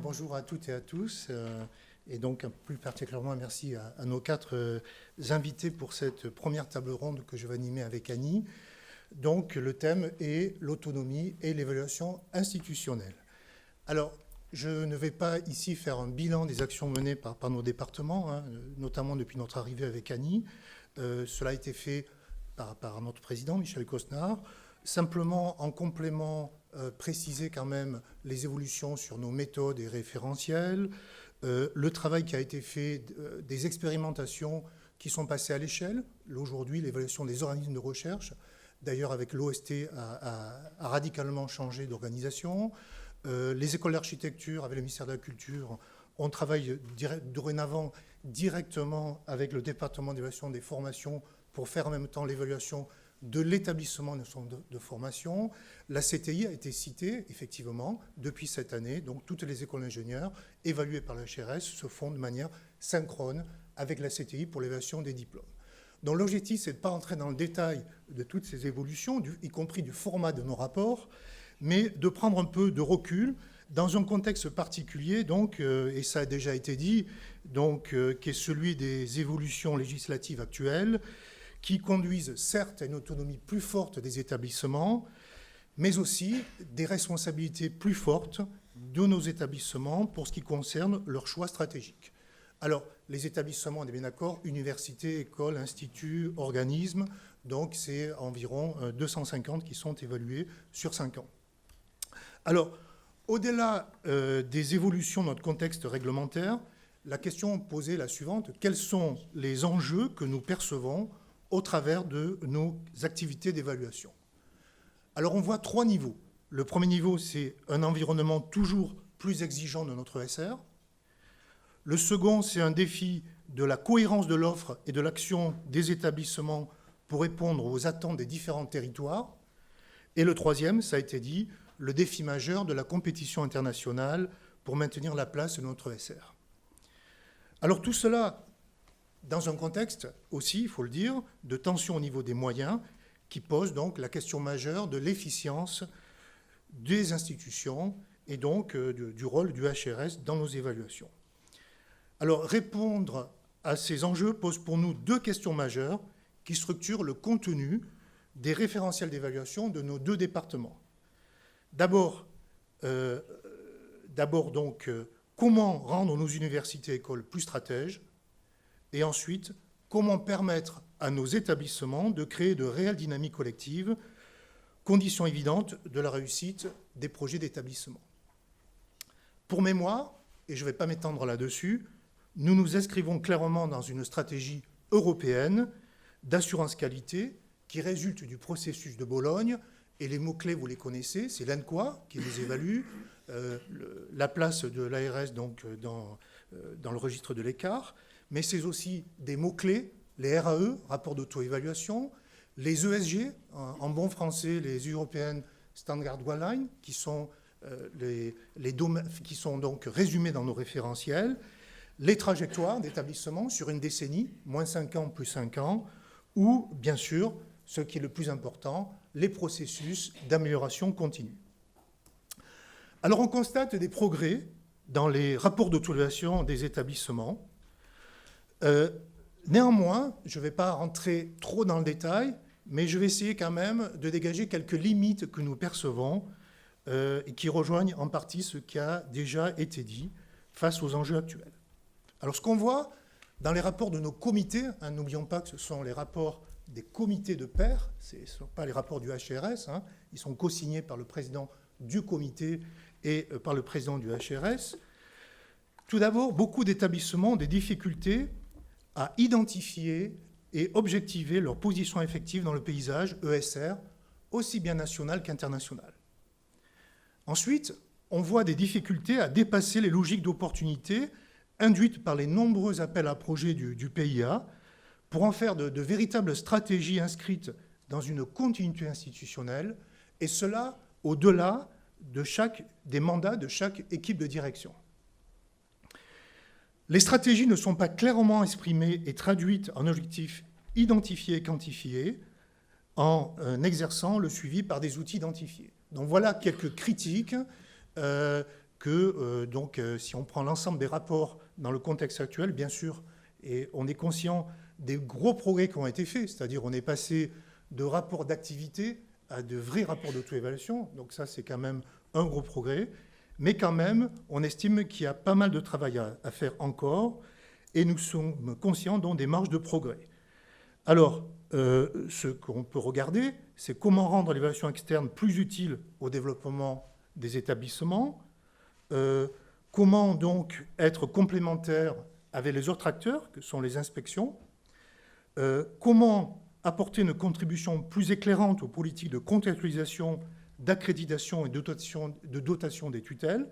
Bonjour à toutes et à tous, et donc plus particulièrement merci à nos quatre invités pour cette première table ronde que je vais animer avec Annie. Donc le thème est l'autonomie et l'évaluation institutionnelle. Alors, je ne vais pas ici faire un bilan des actions menées par nos départements, hein, notamment depuis notre arrivée avec Annie. Cela a été fait par notre président, Michel Cosnard. Simplement, en complément, préciser quand même les évolutions sur nos méthodes et référentiels, le travail qui a été fait, des expérimentations qui sont passées à l'échelle. Aujourd'hui, l'évaluation des organismes de recherche, d'ailleurs avec l'OST, a radicalement changé d'organisation. Les écoles d'architecture, avec le ministère de la Culture, on travaille dorénavant directement avec le département d'évaluation des formations pour faire en même temps l'évaluation de l'établissement de formation. La CTI a été citée, effectivement, depuis cette année. Donc, toutes les écoles d'ingénieurs évaluées par la HRS se font de manière synchrone avec la CTI pour l'évaluation des diplômes. Donc, l'objectif, c'est de ne pas entrer dans le détail de toutes ces évolutions, y compris du format de nos rapports, mais de prendre un peu de recul dans un contexte particulier, donc, et ça a déjà été dit, donc, qui est celui des évolutions législatives actuelles, qui conduisent certes à une autonomie plus forte des établissements, mais aussi des responsabilités plus fortes de nos établissements pour ce qui concerne leurs choix stratégiques. Alors, les établissements, on est bien d'accord, universités, écoles, instituts, organismes, donc c'est environ 250 qui sont évalués sur 5 ans. Alors, au-delà des évolutions de notre contexte réglementaire, la question posée est la suivante: quels sont les enjeux que nous percevons au travers de nos activités d'évaluation? Alors on voit 3 niveaux. Le premier niveau, c'est un environnement toujours plus exigeant de notre SR. Le second, c'est un défi de la cohérence de l'offre et de l'action des établissements pour répondre aux attentes des différents territoires. Et le troisième, ça a été dit, le défi majeur de la compétition internationale pour maintenir la place de notre SR. Alors tout cela dans un contexte aussi, il faut le dire, de tension au niveau des moyens, qui pose donc la question majeure de l'efficience des institutions et donc du rôle du HRS dans nos évaluations. Alors, répondre à ces enjeux pose pour nous 2 questions majeures qui structurent le contenu des référentiels d'évaluation de nos 2 départements. D'abord, donc, comment rendre nos universités et écoles plus stratèges? Et ensuite, comment permettre à nos établissements de créer de réelles dynamiques collectives, condition évidente de la réussite des projets d'établissement. Pour mémoire, et je ne vais pas m'étendre là-dessus, nous nous inscrivons clairement dans une stratégie européenne d'assurance qualité qui résulte du processus de Bologne, et les mots-clés, vous les connaissez, c'est l'ENQA qui les évalue, la place de l'ARS donc, dans le registre de l'écart, mais c'est aussi des mots-clés, les RAE, rapports d'auto-évaluation, les ESG, en bon français, les European Standard Guidelines, qui sont, qui sont donc résumés dans nos référentiels, les trajectoires d'établissement sur une décennie, moins 5 ans, plus 5 ans, ou, bien sûr, ce qui est le plus important, les processus d'amélioration continue. Alors, on constate des progrès dans les rapports d'auto-évaluation des établissements. Néanmoins, je ne vais pas rentrer trop dans le détail, mais je vais essayer quand même de dégager quelques limites que nous percevons et qui rejoignent en partie ce qui a déjà été dit face aux enjeux actuels. Alors ce qu'on voit dans les rapports de nos comités, hein, n'oublions pas que ce sont les rapports des comités de pairs, ce ne sont pas les rapports du HRS, hein, ils sont co-signés par le président du comité et par le président du HRS. Tout d'abord, beaucoup d'établissements ont des difficultés à identifier et objectiver leur position effective dans le paysage ESR, aussi bien national qu'international. Ensuite, on voit des difficultés à dépasser les logiques d'opportunité induites par les nombreux appels à projets du PIA pour en faire de véritables stratégies inscrites dans une continuité institutionnelle, et cela au-delà des mandats de chaque équipe de direction. Les stratégies ne sont pas clairement exprimées et traduites en objectifs identifiés et quantifiés en exerçant le suivi par des outils identifiés. Donc voilà quelques critiques que si on prend l'ensemble des rapports dans le contexte actuel, bien sûr, et on est conscient des gros progrès qui ont été faits, c'est-à-dire on est passé de rapports d'activité à de vrais rapports d'auto-évaluation, donc ça c'est quand même un gros progrès, mais quand même on estime qu'il y a pas mal de travail à faire encore, et nous sommes conscients donc des marges de progrès. Alors, ce qu'on peut regarder, c'est comment rendre l'évaluation externe plus utile au développement des établissements, comment donc être complémentaire avec les autres acteurs, que sont les inspections, comment apporter une contribution plus éclairante aux politiques de contractualisation, d'accréditation et de dotation des tutelles.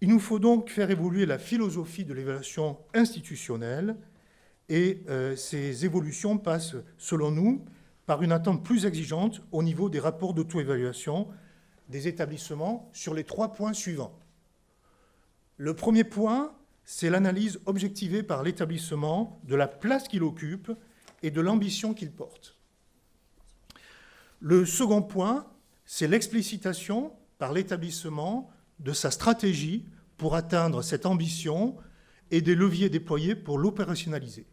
Il nous faut donc faire évoluer la philosophie de l'évaluation institutionnelle, et ces évolutions passent, selon nous, par une attente plus exigeante au niveau des rapports d'auto-évaluation des établissements sur les 3 points suivants. Le premier point, c'est l'analyse objectivée par l'établissement de la place qu'il occupe et de l'ambition qu'il porte. Le second point, c'est l'explicitation par l'établissement de sa stratégie pour atteindre cette ambition et des leviers déployés pour l'opérationnaliser.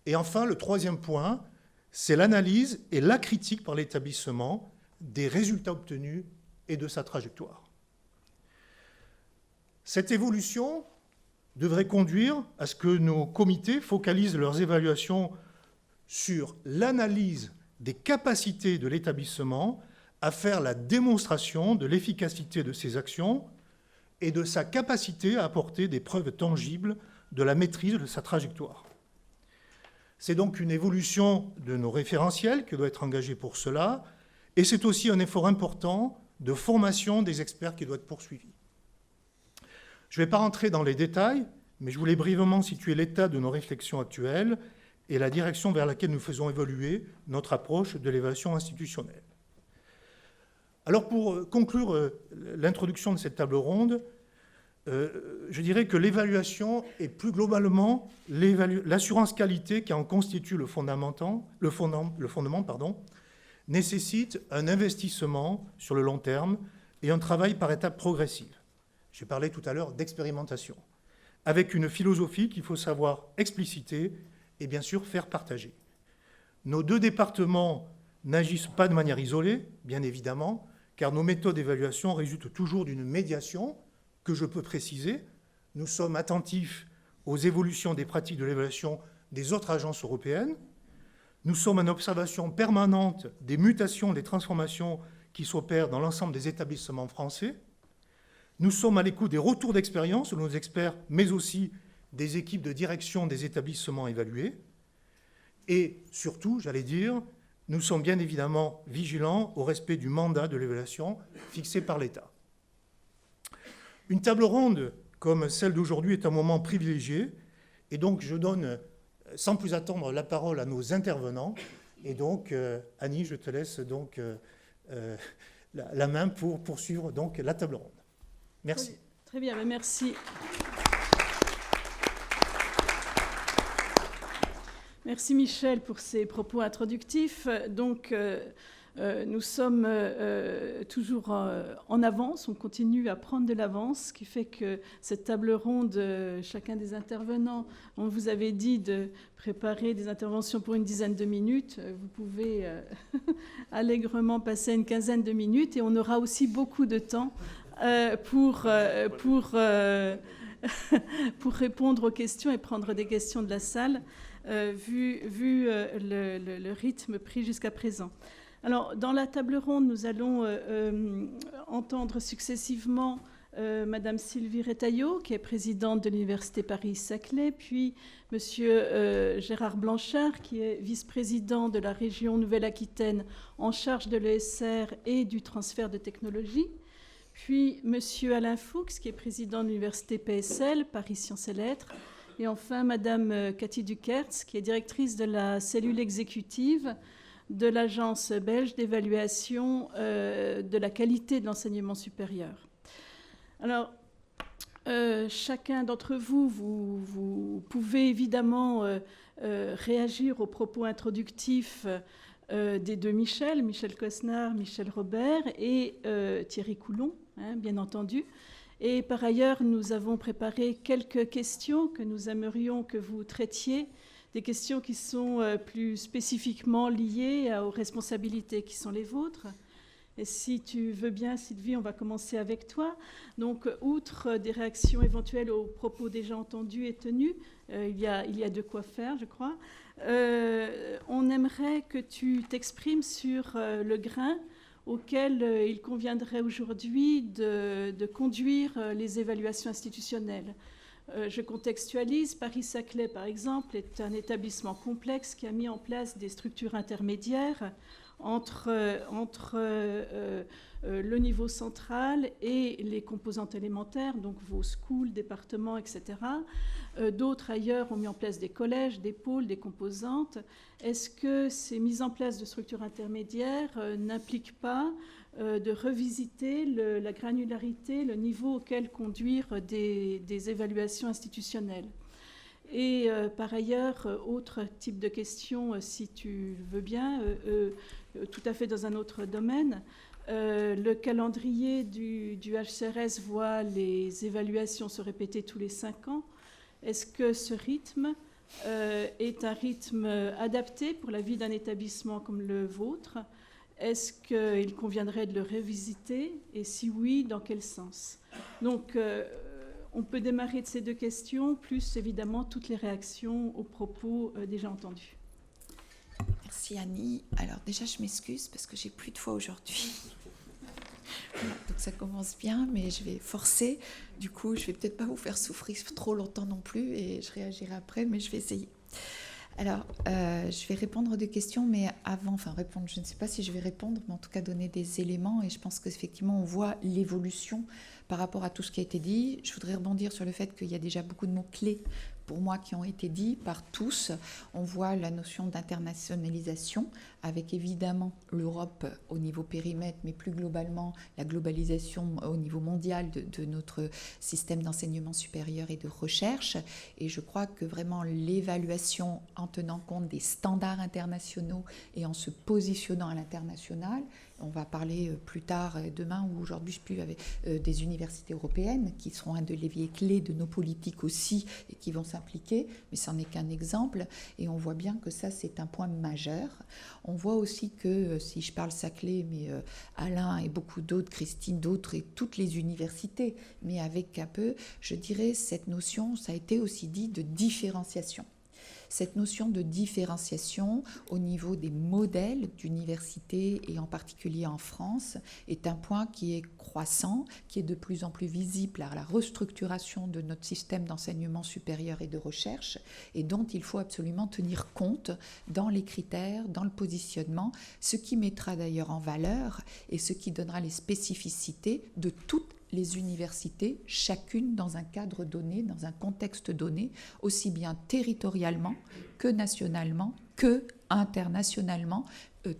Et enfin, le troisième point, c'est l'analyse et la critique par l'établissement des résultats obtenus et de sa trajectoire. Cette évolution devrait conduire à ce que nos comités focalisent leurs évaluations sur l'analyse des capacités de l'établissement à faire la démonstration de l'efficacité de ses actions et de sa capacité à apporter des preuves tangibles de la maîtrise de sa trajectoire. C'est donc une évolution de nos référentiels qui doit être engagée pour cela, et c'est aussi un effort important de formation des experts qui doit être poursuivi. Je ne vais pas rentrer dans les détails, mais je voulais brièvement situer l'état de nos réflexions actuelles et la direction vers laquelle nous faisons évoluer notre approche de l'évaluation institutionnelle. Alors pour conclure l'introduction de cette table ronde, je dirais que l'évaluation et plus globalement l'assurance qualité qui en constitue le fondement, nécessite un investissement sur le long terme et un travail par étapes progressives. J'ai parlé tout à l'heure d'expérimentation, avec une philosophie qu'il faut savoir expliciter et bien sûr faire partager. Nos 2 départements n'agissent pas de manière isolée, bien évidemment, car nos méthodes d'évaluation résultent toujours d'une médiation que je peux préciser. Nous sommes attentifs aux évolutions des pratiques de l'évaluation des autres agences européennes. Nous sommes en observation permanente des mutations, des transformations qui s'opèrent dans l'ensemble des établissements français. Nous sommes à l'écoute des retours d'expérience de nos experts, mais aussi des équipes de direction des établissements évalués. Et surtout, j'allais dire, nous sommes bien évidemment vigilants au respect du mandat de l'évaluation fixé par l'État. Une table ronde comme celle d'aujourd'hui est un moment privilégié, et donc je donne sans plus attendre la parole à nos intervenants. Et donc, Annie, je te laisse donc la main pour poursuivre donc la table ronde. Merci. Très bien, merci. Merci Michel pour ces propos introductifs. Donc, nous sommes toujours en avance, on continue à prendre de l'avance, ce qui fait que cette table ronde, chacun des intervenants, on vous avait dit de préparer des interventions pour une dizaine de minutes. Vous pouvez allègrement passer une quinzaine de minutes, et on aura aussi beaucoup de temps pour répondre aux questions et prendre des questions de la salle, vu le rythme pris jusqu'à présent. Alors, dans la table ronde, nous allons entendre successivement Madame Sylvie Retailleau, qui est présidente de l'Université Paris-Saclay, puis Monsieur Gérard Blanchard, qui est vice-président de la région Nouvelle-Aquitaine en charge de l'ESR et du transfert de technologie, puis Monsieur Alain Fuchs, qui est président de l'Université PSL, Paris Sciences et Lettres, et enfin Madame Cathy Dukertz, qui est directrice de la cellule exécutive de l'Agence belge d'évaluation de la qualité de l'enseignement supérieur. Alors, chacun d'entre vous, vous pouvez évidemment réagir aux propos introductifs des 2 Michel Cosnard, Michel Robert et Thierry Coulon. bien entendu. Et par ailleurs, nous avons préparé quelques questions que nous aimerions que vous traitiez, des questions qui sont plus spécifiquement liées aux responsabilités qui sont les vôtres. Et si tu veux bien, Sylvie, on va commencer avec toi. Donc, outre des réactions éventuelles aux propos déjà entendus et tenus, il y a de quoi faire, je crois. On aimerait que tu t'exprimes sur le grain auquel il conviendrait aujourd'hui de conduire les évaluations institutionnelles. Je contextualise. Paris-Saclay, par exemple, est un établissement complexe qui a mis en place des structures intermédiaires entre le niveau central et les composantes élémentaires, donc vos schools, départements, etc. D'autres ailleurs ont mis en place des collèges, des pôles, des composantes. Est-ce que ces mises en place de structures intermédiaires n'impliquent pas de revisiter la granularité, le niveau auquel conduire des évaluations institutionnelles? Et par ailleurs, autre type de question, si tu veux bien, tout à fait dans un autre domaine, le calendrier du HCRS voit les évaluations se répéter tous les 5 ans. Est-ce que ce rythme est un rythme adapté pour la vie d'un établissement comme le vôtre? Est-ce qu'il conviendrait de le revisiter? Et si oui, dans quel sens? Donc, on peut démarrer de ces 2 questions, plus évidemment toutes les réactions aux propos déjà entendus. Merci Annie. Alors déjà, je m'excuse parce que j'ai plus de voix aujourd'hui. Donc ça commence bien, mais je vais forcer. Du coup, je vais peut-être pas vous faire souffrir trop longtemps non plus et je réagirai après, mais je vais essayer. Alors, je vais répondre aux 2 questions, mais avant, répondre, je ne sais pas si je vais répondre, mais en tout cas donner des éléments. Et je pense qu'effectivement, on voit l'évolution par rapport à tout ce qui a été dit. Je voudrais rebondir sur le fait qu'il y a déjà beaucoup de mots-clés pour moi qui ont été dits par tous. On voit la notion d'internationalisation avec évidemment l'Europe au niveau périmètre, mais plus globalement la globalisation au niveau mondial de notre système d'enseignement supérieur et de recherche. Et je crois que vraiment l'évaluation en tenant compte des standards internationaux et en se positionnant à l'international, on va parler plus tard, demain ou aujourd'hui, je ne sais plus, avec des universités européennes qui seront un des leviers clés de nos politiques aussi et qui vont s'impliquer, mais ça n'est qu'un exemple. Et on voit bien que ça, c'est un point majeur. On voit aussi que, si je parle Saclay, mais Alain et beaucoup d'autres, Christine, d'autres et toutes les universités, mais avec un peu, je dirais, cette notion, ça a été aussi dit, de différenciation. Cette notion de différenciation au niveau des modèles d'université et en particulier en France est un point qui est croissant, qui est de plus en plus visible à la restructuration de notre système d'enseignement supérieur et de recherche et dont il faut absolument tenir compte dans les critères, dans le positionnement, ce qui mettra d'ailleurs en valeur et ce qui donnera les spécificités de toutes les universités, chacune dans un cadre donné, dans un contexte donné, aussi bien territorialement que nationalement, que internationalement,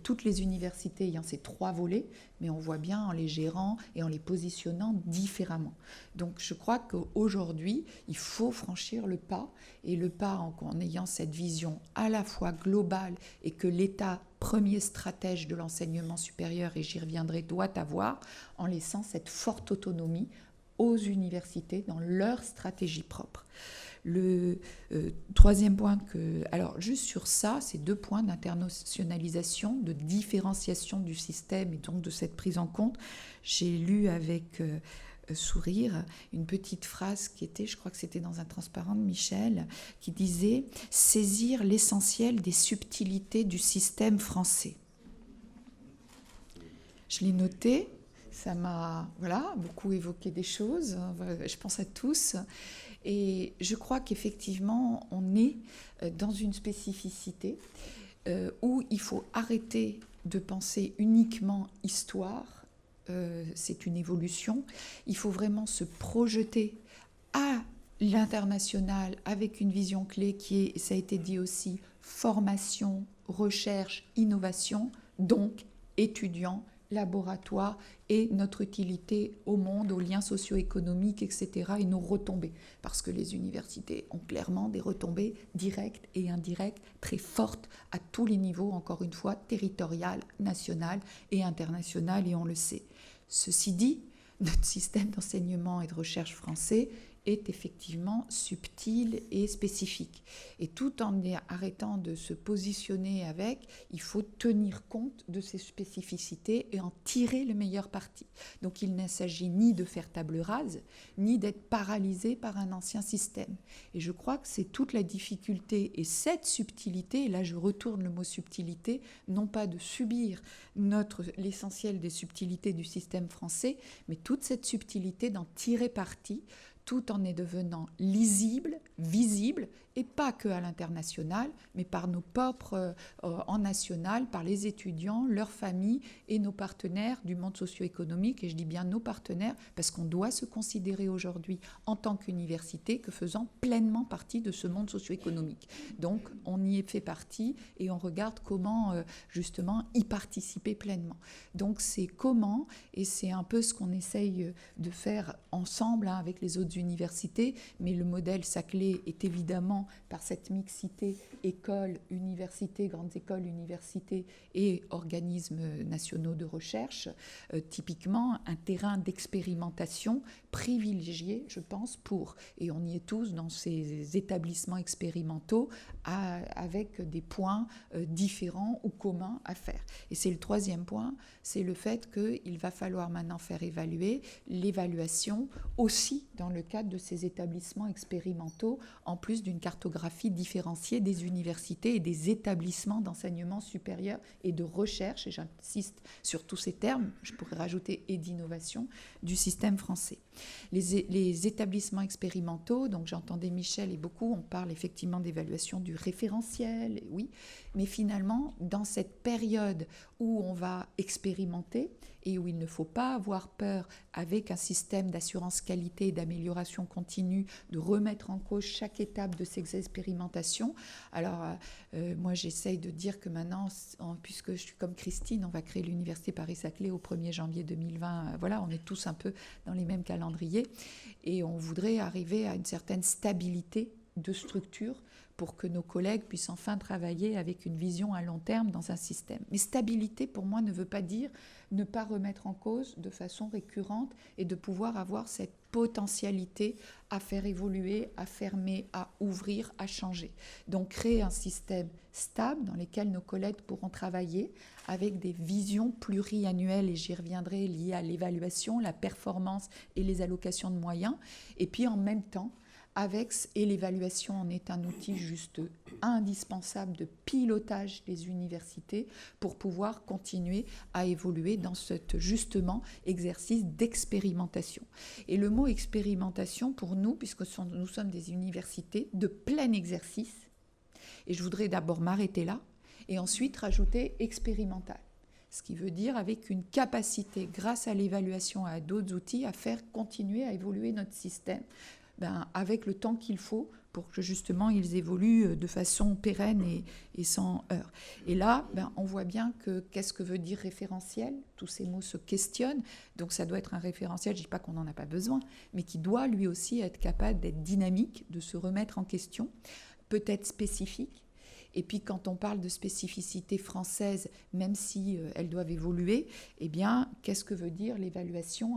toutes les universités ayant ces 3 volets, mais on voit bien en les gérant et en les positionnant différemment. Donc je crois qu'aujourd'hui, il faut franchir le pas, et le pas en ayant cette vision à la fois globale et que l'État, premier stratège de l'enseignement supérieur, et j'y reviendrai, doit avoir, en laissant cette forte autonomie aux universités dans leur stratégie propre. Le 3e point alors juste sur ça, ces 2 points d'internationalisation, de différenciation du système et donc de cette prise en compte, j'ai lu avec sourire une petite phrase qui était, je crois que c'était dans un transparent de Michel, qui disait « saisir l'essentiel des subtilités du système français ». Je l'ai noté, ça m'a beaucoup évoqué des choses, je pense à tous. Et je crois qu'effectivement, on est dans une spécificité où il faut arrêter de penser uniquement histoire. C'est une évolution. Il faut vraiment se projeter à l'international avec une vision clé qui est, ça a été dit aussi, formation, recherche, innovation, donc étudiants, laboratoire et notre utilité au monde, aux liens socio-économiques, etc. et nos retombées. Parce que les universités ont clairement des retombées directes et indirectes très fortes à tous les niveaux, encore une fois, territorial, national et international, et on le sait. Ceci dit, notre système d'enseignement et de recherche français est effectivement subtil et spécifique. Et tout en arrêtant de se positionner avec, il faut tenir compte de ces spécificités et en tirer le meilleur parti. Donc il ne s'agit ni de faire table rase, ni d'être paralysé par un ancien système. Et je crois que c'est toute la difficulté et cette subtilité, et là je retourne le mot subtilité, non pas de subir l'essentiel des subtilités du système français, mais toute cette subtilité d'en tirer parti, tout en est devenant lisible, visible, et pas que à l'international, mais par nos propres, en national, par les étudiants, leurs familles et nos partenaires du monde socio-économique. Et je dis bien nos partenaires, parce qu'on doit se considérer aujourd'hui en tant qu'université que faisant pleinement partie de ce monde socio-économique. Donc on y est fait partie et on regarde comment justement y participer pleinement. Donc c'est comment, et c'est un peu ce qu'on essaye de faire ensemble avec les autres universités, mais le modèle Saclay est évidemment par cette mixité écoles, universités, grandes écoles, universités et organismes nationaux de recherche, typiquement un terrain d'expérimentation privilégié, je pense, et on y est tous dans ces établissements expérimentaux avec des points différents ou communs à faire. Et c'est le troisième point, c'est le fait qu'il va falloir maintenant faire évaluer l'évaluation aussi dans le cadre de ces établissements expérimentaux, en plus d'une cartographie différenciée des universités et des établissements d'enseignement supérieur et de recherche, et j'insiste sur tous ces termes, je pourrais rajouter et d'innovation, du système français. Les établissements expérimentaux, donc j'entendais Michel et beaucoup, on parle effectivement d'évaluation du référentiel, oui, mais finalement, dans cette période où on va expérimenter et où il ne faut pas avoir peur, avec un système d'assurance qualité et d'amélioration continue, de remettre en cause chaque étape de ces expérimentations. Alors, moi, j'essaye de dire que maintenant, puisque je suis comme Christine, on va créer l'Université Paris-Saclay au 1er janvier 2020. Voilà, on est tous un peu dans les mêmes calendriers et on voudrait arriver à une certaine stabilité de structure pour que nos collègues puissent enfin travailler avec une vision à long terme dans un système. Mais stabilité, pour moi, ne veut pas dire ne pas remettre en cause de façon récurrente et de pouvoir avoir cette potentialité à faire évoluer, à fermer, à ouvrir, à changer. Donc créer un système stable dans lequel nos collègues pourront travailler avec des visions pluriannuelles, et j'y reviendrai, liées à l'évaluation, la performance et les allocations de moyens, et puis en même temps, et l'évaluation en est un outil juste indispensable de pilotage des universités pour pouvoir continuer à évoluer dans ce justement exercice d'expérimentation. Et le mot expérimentation pour nous, puisque nous sommes des universités de plein exercice, et je voudrais d'abord m'arrêter là et ensuite rajouter expérimental. Ce qui veut dire avec une capacité, grâce à l'évaluation et à d'autres outils, à faire continuer à évoluer notre système avec le temps qu'il faut pour que justement ils évoluent de façon pérenne et sans heurts. Et là, on voit bien que qu'est-ce que veut dire référentiel ? Tous ces mots se questionnent, donc ça doit être un référentiel, je ne dis pas qu'on n'en a pas besoin, mais qui doit lui aussi être capable d'être dynamique, de se remettre en question, peut-être spécifique. Et puis quand on parle de spécificité française, même si elles doivent évoluer, eh bien, qu'est-ce que veut dire l'évaluation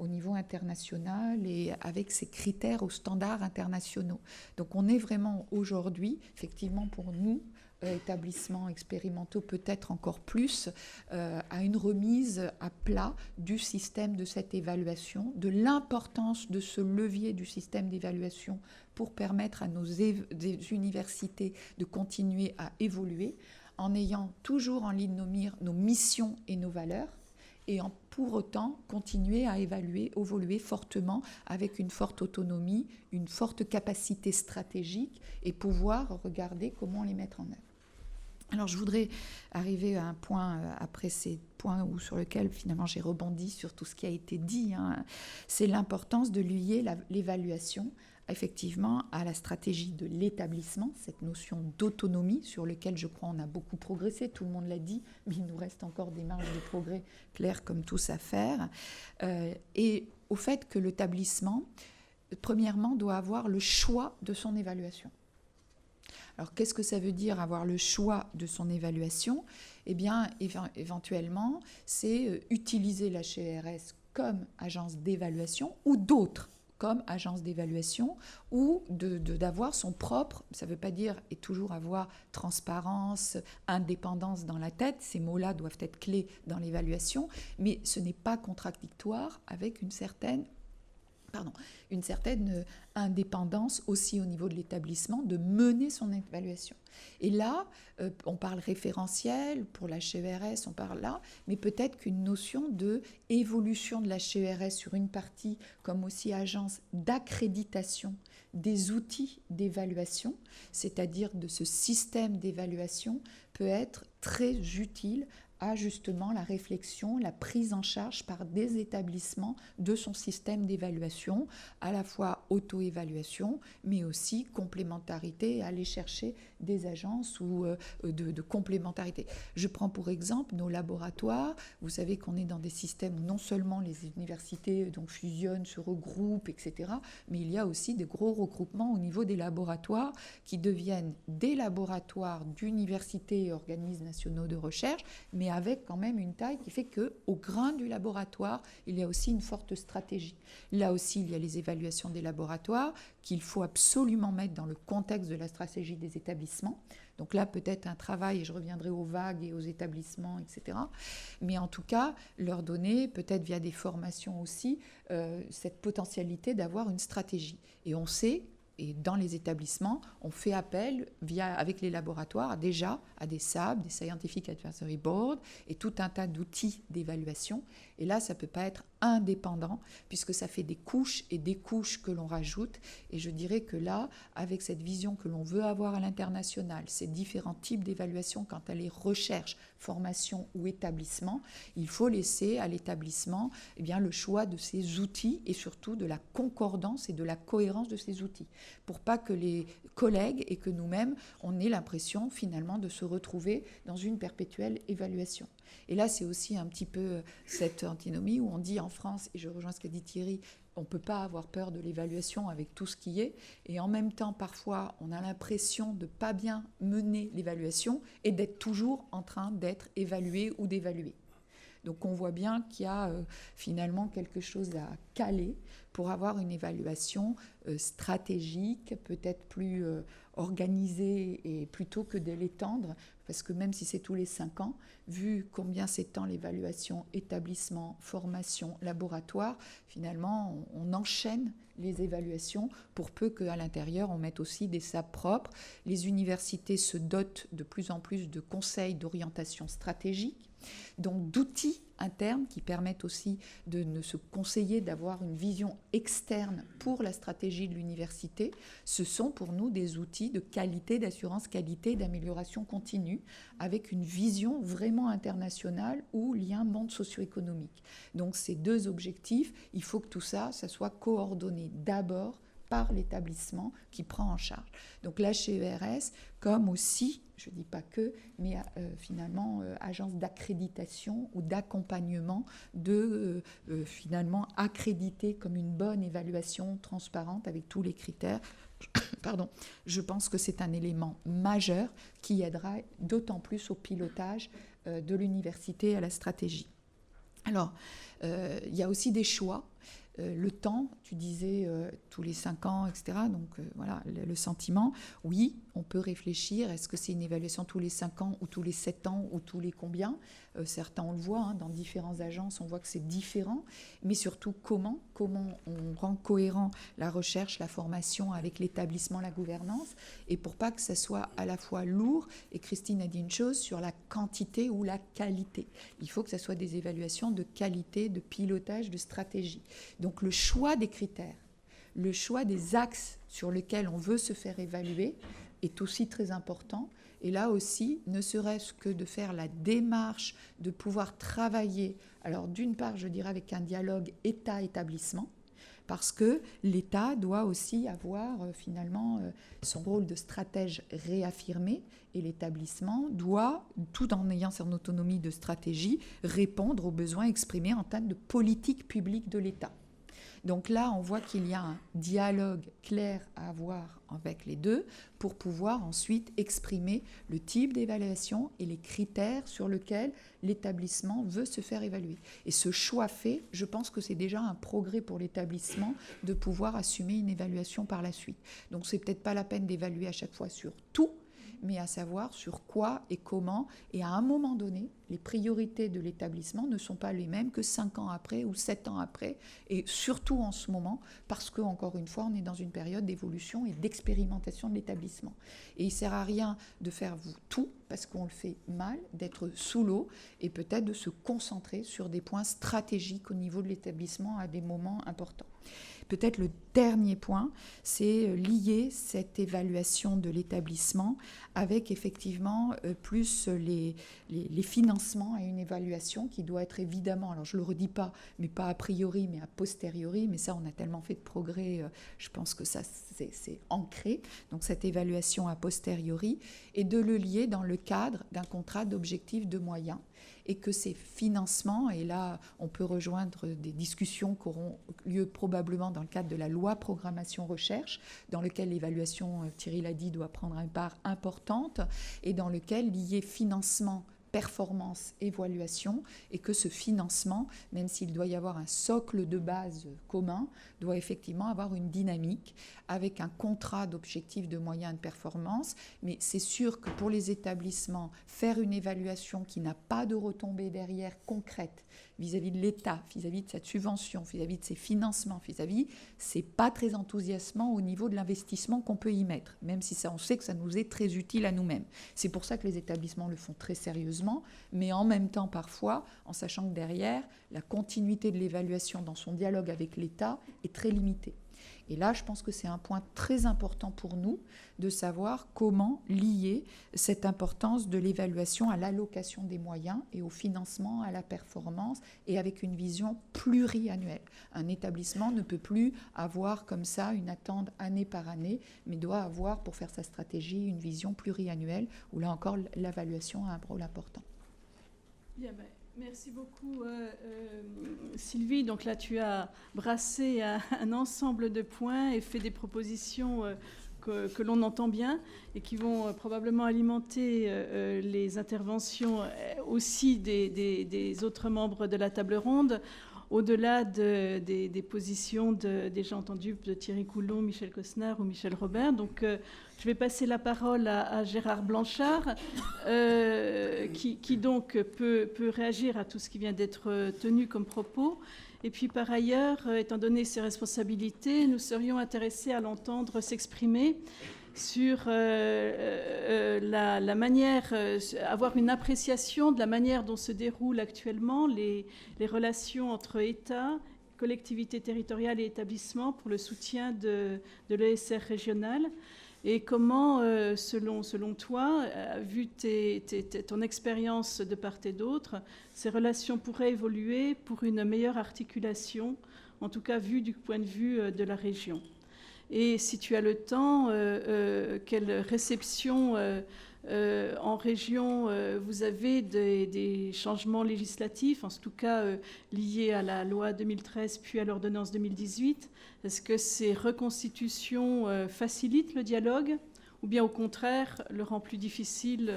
au niveau international et avec ces critères aux standards internationaux ? Donc on est vraiment aujourd'hui, effectivement pour nous, établissements expérimentaux peut-être encore plus, à une remise à plat du système de cette évaluation, de l'importance de ce levier du système d'évaluation pour permettre à nos universités de continuer à évoluer en ayant toujours en ligne nos missions et nos valeurs et en pour autant continuer à évoluer fortement avec une forte autonomie, une forte capacité stratégique et pouvoir regarder comment les mettre en œuvre. Alors je voudrais arriver à un point, après ces points sur lequel finalement j'ai rebondi sur tout ce qui a été dit, c'est l'importance de lier l'évaluation effectivement à la stratégie de l'établissement, cette notion d'autonomie sur laquelle je crois on a beaucoup progressé, tout le monde l'a dit, mais il nous reste encore des marges de progrès claires comme tous à faire, et au fait que l'établissement, premièrement, doit avoir le choix de son évaluation. Alors, qu'est-ce que ça veut dire avoir le choix de son évaluation ? Eh bien, éventuellement, c'est utiliser la HCRS comme agence d'évaluation ou d'autres comme agence d'évaluation, ou d'avoir son propre, ça ne veut pas dire et toujours avoir transparence, indépendance dans la tête, ces mots-là doivent être clés dans l'évaluation, mais ce n'est pas contradictoire avec une certaine indépendance aussi au niveau de l'établissement de mener son évaluation. Et là, on parle référentiel, pour la HERS, on parle là, mais peut-être qu'une notion d'évolution de la HERS sur une partie, comme aussi agence d'accréditation des outils d'évaluation, c'est-à-dire de ce système d'évaluation, peut être très utile à justement la réflexion, la prise en charge par des établissements de son système d'évaluation, à la fois auto-évaluation, mais aussi complémentarité, aller chercher des agences ou de complémentarité. Je prends pour exemple nos laboratoires. Vous savez qu'on est dans des systèmes où non seulement les universités donc, fusionnent, se regroupent, etc., mais il y a aussi des gros regroupements au niveau des laboratoires qui deviennent des laboratoires d'universités et organismes nationaux de recherche, mais avec quand même une taille qui fait qu'au grain du laboratoire, il y a aussi une forte stratégie. Là aussi, il y a les évaluations des laboratoires qu'il faut absolument mettre dans le contexte de la stratégie des établissements. Donc là, peut-être un travail, et je reviendrai aux vagues et aux établissements, etc. Mais en tout cas, leur donner, peut-être via des formations aussi, cette potentialité d'avoir une stratégie. Et on sait, et dans les établissements, on fait appel avec les laboratoires déjà à des SAB, des Scientific Advisory Board, et tout un tas d'outils d'évaluation. Et là, ça ne peut pas être indépendant, puisque ça fait des couches et des couches que l'on rajoute. Et je dirais que là, avec cette vision que l'on veut avoir à l'international, ces différents types d'évaluation, quant à les recherches, formation ou établissement, il faut laisser à l'établissement le choix de ces outils et surtout de la concordance et de la cohérence de ces outils, pour pas que les collègues et que nous-mêmes, on ait l'impression finalement de se retrouver dans une perpétuelle évaluation. Et là, c'est aussi un petit peu cette antinomie où on dit en France, et je rejoins ce qu'a dit Thierry, on ne peut pas avoir peur de l'évaluation avec tout ce qui est, et en même temps, parfois, on a l'impression de ne pas bien mener l'évaluation et d'être toujours en train d'être évalué ou d'évaluer. Donc on voit bien qu'il y a finalement quelque chose à caler pour avoir une évaluation stratégique, peut-être plus organisée, et plutôt que de l'étendre, parce que même si c'est tous les 5 ans, vu combien s'étend l'évaluation établissement, formation, laboratoire, finalement on enchaîne les évaluations pour peu qu'à l'intérieur on mette aussi des SAB propres. Les universités se dotent de plus en plus de conseils d'orientation stratégique, donc d'outils internes qui permettent aussi de se conseiller, d'avoir une vision externe pour la stratégie de l'université. Ce sont pour nous des outils de qualité, d'assurance qualité, d'amélioration continue, avec une vision vraiment internationale ou lien monde socio-économique. Donc ces deux objectifs, il faut que tout ça soit coordonné d'abord par l'établissement qui prend en charge. Donc la HERS, comme aussi, je ne dis pas que, mais finalement agence d'accréditation ou d'accompagnement de finalement accréditer comme une bonne évaluation transparente avec tous les critères. Pardon, je pense que c'est un élément majeur qui aidera d'autant plus au pilotage de l'université et à la stratégie. Alors, il y a aussi des choix. Le temps, tu disais tous les 5 ans, etc. Donc voilà, le sentiment, oui, on peut réfléchir, est-ce que c'est une évaluation tous les 5 ans ou tous les 7 ans ou tous les combien? Certains, on le voit, dans différentes agences, on voit que c'est différent, mais surtout comment on rend cohérent la recherche, la formation avec l'établissement, la gouvernance, et pour pas que ça soit à la fois lourd, et Christine a dit une chose sur la quantité ou la qualité. Il faut que ça soit des évaluations de qualité, de pilotage, de stratégie. Donc le choix des critères, le choix des axes sur lesquels on veut se faire évaluer est aussi très important. Et là aussi, ne serait-ce que de faire la démarche de pouvoir travailler, alors d'une part, je dirais avec un dialogue État-établissement, parce que l'État doit aussi avoir finalement son rôle de stratège réaffirmé, et l'établissement doit, tout en ayant son autonomie de stratégie, répondre aux besoins exprimés en termes de politique publique de l'État. Donc là, on voit qu'il y a un dialogue clair à avoir avec les deux pour pouvoir ensuite exprimer le type d'évaluation et les critères sur lesquels l'établissement veut se faire évaluer. Et ce choix fait, je pense que c'est déjà un progrès pour l'établissement de pouvoir assumer une évaluation par la suite. Donc c'est peut-être pas la peine d'évaluer à chaque fois sur tout, mais à savoir sur quoi et comment. Et à un moment donné, les priorités de l'établissement ne sont pas les mêmes que 5 ans après ou 7 ans après, et surtout en ce moment, parce qu'encore une fois, on est dans une période d'évolution et d'expérimentation de l'établissement. Et il ne sert à rien de faire tout, parce qu'on le fait mal, d'être sous l'eau, et peut-être de se concentrer sur des points stratégiques au niveau de l'établissement à des moments importants. Peut-être le dernier point, c'est lier cette évaluation de l'établissement avec effectivement plus les financements et une évaluation qui doit être évidemment, alors je ne le redis pas, mais pas a priori, mais a posteriori, mais ça on a tellement fait de progrès, je pense que ça c'est ancré, donc cette évaluation a posteriori, et de le lier dans le cadre d'un contrat d'objectifs de moyens, et que ces financements, et là on peut rejoindre des discussions qui auront lieu probablement dans le cadre de la loi programmation recherche, dans lequel l'évaluation, Thierry l'a dit, doit prendre une part importante, et dans lequel lier financement, performance, évaluation, et que ce financement, même s'il doit y avoir un socle de base commun, doit effectivement avoir une dynamique avec un contrat d'objectifs de moyens et de performance. Mais c'est sûr que pour les établissements, faire une évaluation qui n'a pas de retombées derrière concrètes vis-à-vis de l'État, vis-à-vis de cette subvention, vis-à-vis de ses financements, c'est pas très enthousiasmant au niveau de l'investissement qu'on peut y mettre, même si ça, on sait que ça nous est très utile à nous-mêmes. C'est pour ça que les établissements le font très sérieusement, mais en même temps parfois, en sachant que derrière, la continuité de l'évaluation dans son dialogue avec l'État est très limitée. Et là, je pense que c'est un point très important pour nous de savoir comment lier cette importance de l'évaluation à l'allocation des moyens et au financement, à la performance, et avec une vision pluriannuelle. Un établissement ne peut plus avoir comme ça une attente année par année, mais doit avoir, pour faire sa stratégie, une vision pluriannuelle, où là encore, l'évaluation a un rôle important. Bien, merci beaucoup Sylvie. Donc là, tu as brassé un ensemble de points et fait des propositions que l'on entend bien et qui vont probablement alimenter les interventions aussi des autres membres de la table ronde, au-delà des positions déjà entendues de Thierry Coulon, Michel Cosnard ou Michel Robert. Donc je vais passer la parole à Gérard Blanchard, qui donc peut réagir à tout ce qui vient d'être tenu comme propos. Et puis par ailleurs, étant donné ses responsabilités, nous serions intéressés à l'entendre s'exprimer sur la manière, avoir une appréciation de la manière dont se déroulent actuellement les relations entre État, collectivités territoriales et établissements pour le soutien de l'ESR régional. Et comment, selon toi, vu ton expérience de part et d'autre, ces relations pourraient évoluer pour une meilleure articulation, en tout cas vu du point de vue de la région? Et si tu as le temps, quelle réception en région vous avez des changements législatifs, en tout cas liés à la loi 2013 puis à l'ordonnance 2018? Est-ce que ces reconstitutions facilitent le dialogue ou bien au contraire le rend plus difficile,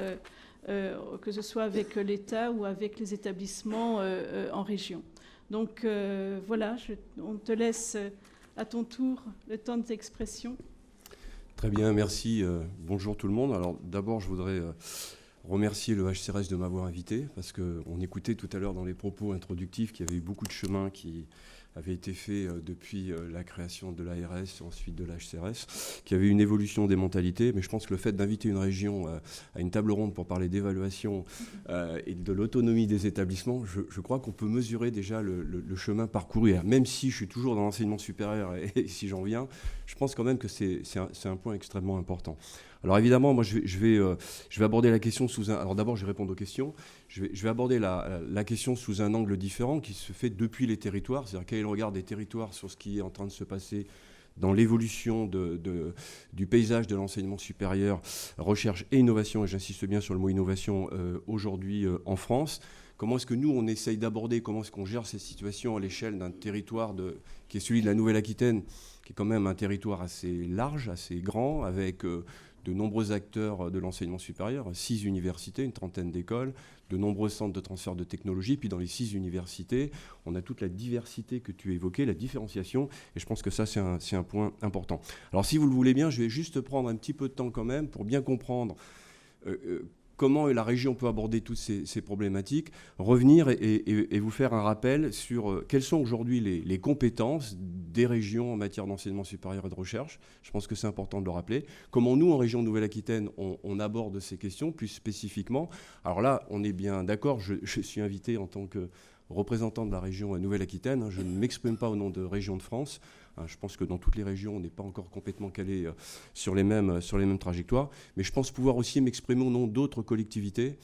que ce soit avec l'État ou avec les établissements en région? Donc voilà, on te laisse à ton tour le temps de t'expression. Très bien, merci. Bonjour tout le monde. Alors d'abord, je voudrais remercier le HCRS de m'avoir invité, parce qu'on écoutait tout à l'heure dans les propos introductifs qu'il y avait eu beaucoup de chemin qui avait été fait depuis la création de l'ARS et ensuite de l'HCRS, qu'il y avait une évolution des mentalités. Mais je pense que le fait d'inviter une région à une table ronde pour parler d'évaluation et de l'autonomie des établissements, je crois qu'on peut mesurer déjà le chemin parcouru. Même si je suis toujours dans l'enseignement supérieur et si j'en viens, je pense quand même que c'est un point extrêmement important. Alors évidemment, moi je vais aborder la question sous un... Alors d'abord, je vais répondre aux questions. Je vais aborder la question sous un angle différent qui se fait depuis les territoires, c'est-à-dire quel est le regard des territoires sur ce qui est en train de se passer dans l'évolution du paysage de l'enseignement supérieur, recherche et innovation, et j'insiste bien sur le mot innovation aujourd'hui en France. Comment est-ce que nous, on essaye d'aborder, comment est-ce qu'on gère ces situations à l'échelle d'un territoire qui est celui de la Nouvelle-Aquitaine, qui est quand même un territoire assez large, assez grand, avec de nombreux acteurs de l'enseignement supérieur, 6 universités, une trentaine d'écoles, de nombreux centres de transfert de technologie. Puis dans les 6 universités, on a toute la diversité que tu évoquais, la différenciation, et je pense que ça, c'est un point important. Alors si vous le voulez bien, je vais juste prendre un petit peu de temps quand même pour bien comprendre comment la région peut aborder toutes ces problématiques, revenir et vous faire un rappel sur quelles sont aujourd'hui les compétences des régions en matière d'enseignement supérieur et de recherche. Je pense que c'est important de le rappeler. Comment nous, en région Nouvelle-Aquitaine, on aborde ces questions plus spécifiquement. Alors là, on est bien d'accord, je suis invité en tant que représentant de la région Nouvelle-Aquitaine. Je ne m'exprime pas au nom de Région de France. Je pense que dans toutes les régions, on n'est pas encore complètement calé sur les mêmes trajectoires. Mais je pense pouvoir aussi m'exprimer au nom d'autres collectivités,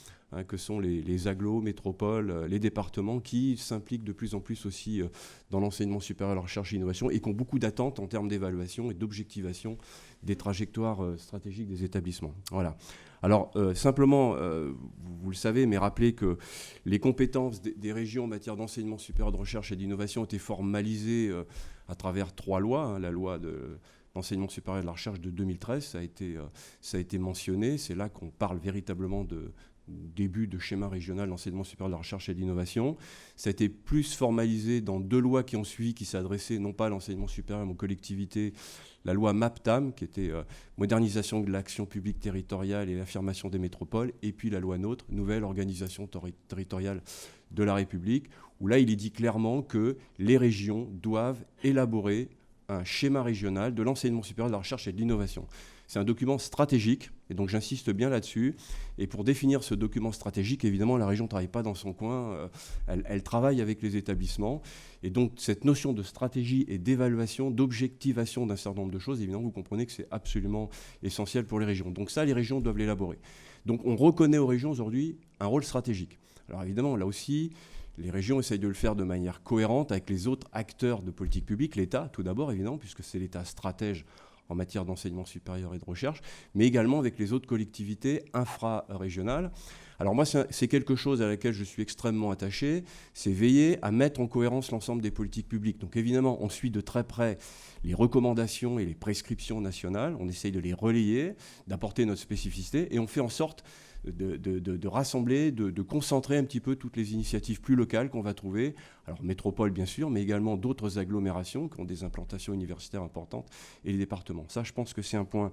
que sont les agglos, métropoles, les départements, qui s'impliquent de plus en plus aussi dans l'enseignement supérieur, la recherche et l'innovation, et qui ont beaucoup d'attentes en termes d'évaluation et d'objectivation des trajectoires stratégiques des établissements. Voilà. Alors, simplement, vous le savez, mais rappelez que les compétences des régions en matière d'enseignement supérieur, de recherche et d'innovation étaient formalisées à travers 3 lois. La loi de l'enseignement supérieur et de la recherche de 2013, ça a été mentionné. C'est là qu'on parle véritablement de début de schéma régional d'enseignement supérieur de la recherche et de l'innovation. Ça a été plus formalisé dans 2 lois qui ont suivi, qui s'adressaient non pas à l'enseignement supérieur mais aux collectivités. La loi MAPTAM, qui était modernisation de l'action publique territoriale et l'affirmation des métropoles, et puis la loi NOTRe, nouvelle organisation territoriale de la République, où là il est dit clairement que les régions doivent élaborer un schéma régional de l'enseignement supérieur de la recherche et de l'innovation. C'est un document stratégique, et donc j'insiste bien là-dessus. Et pour définir ce document stratégique, évidemment, la région ne travaille pas dans son coin, elle travaille avec les établissements. Et donc cette notion de stratégie et d'évaluation, d'objectivation d'un certain nombre de choses, évidemment, vous comprenez que c'est absolument essentiel pour les régions. Donc ça, les régions doivent l'élaborer. Donc on reconnaît aux régions aujourd'hui un rôle stratégique. Alors évidemment, là aussi, les régions essayent de le faire de manière cohérente avec les autres acteurs de politique publique, l'État tout d'abord, évidemment, puisque c'est l'État stratège en matière d'enseignement supérieur et de recherche, mais également avec les autres collectivités infrarégionales. Alors moi, c'est quelque chose à laquelle je suis extrêmement attaché, c'est veiller à mettre en cohérence l'ensemble des politiques publiques. Donc évidemment, on suit de très près les recommandations et les prescriptions nationales, on essaye de les relayer, d'apporter notre spécificité, et on fait en sorte de rassembler, de concentrer un petit peu toutes les initiatives plus locales qu'on va trouver, alors métropole bien sûr, mais également d'autres agglomérations qui ont des implantations universitaires importantes, et les départements. Ça, je pense que c'est un point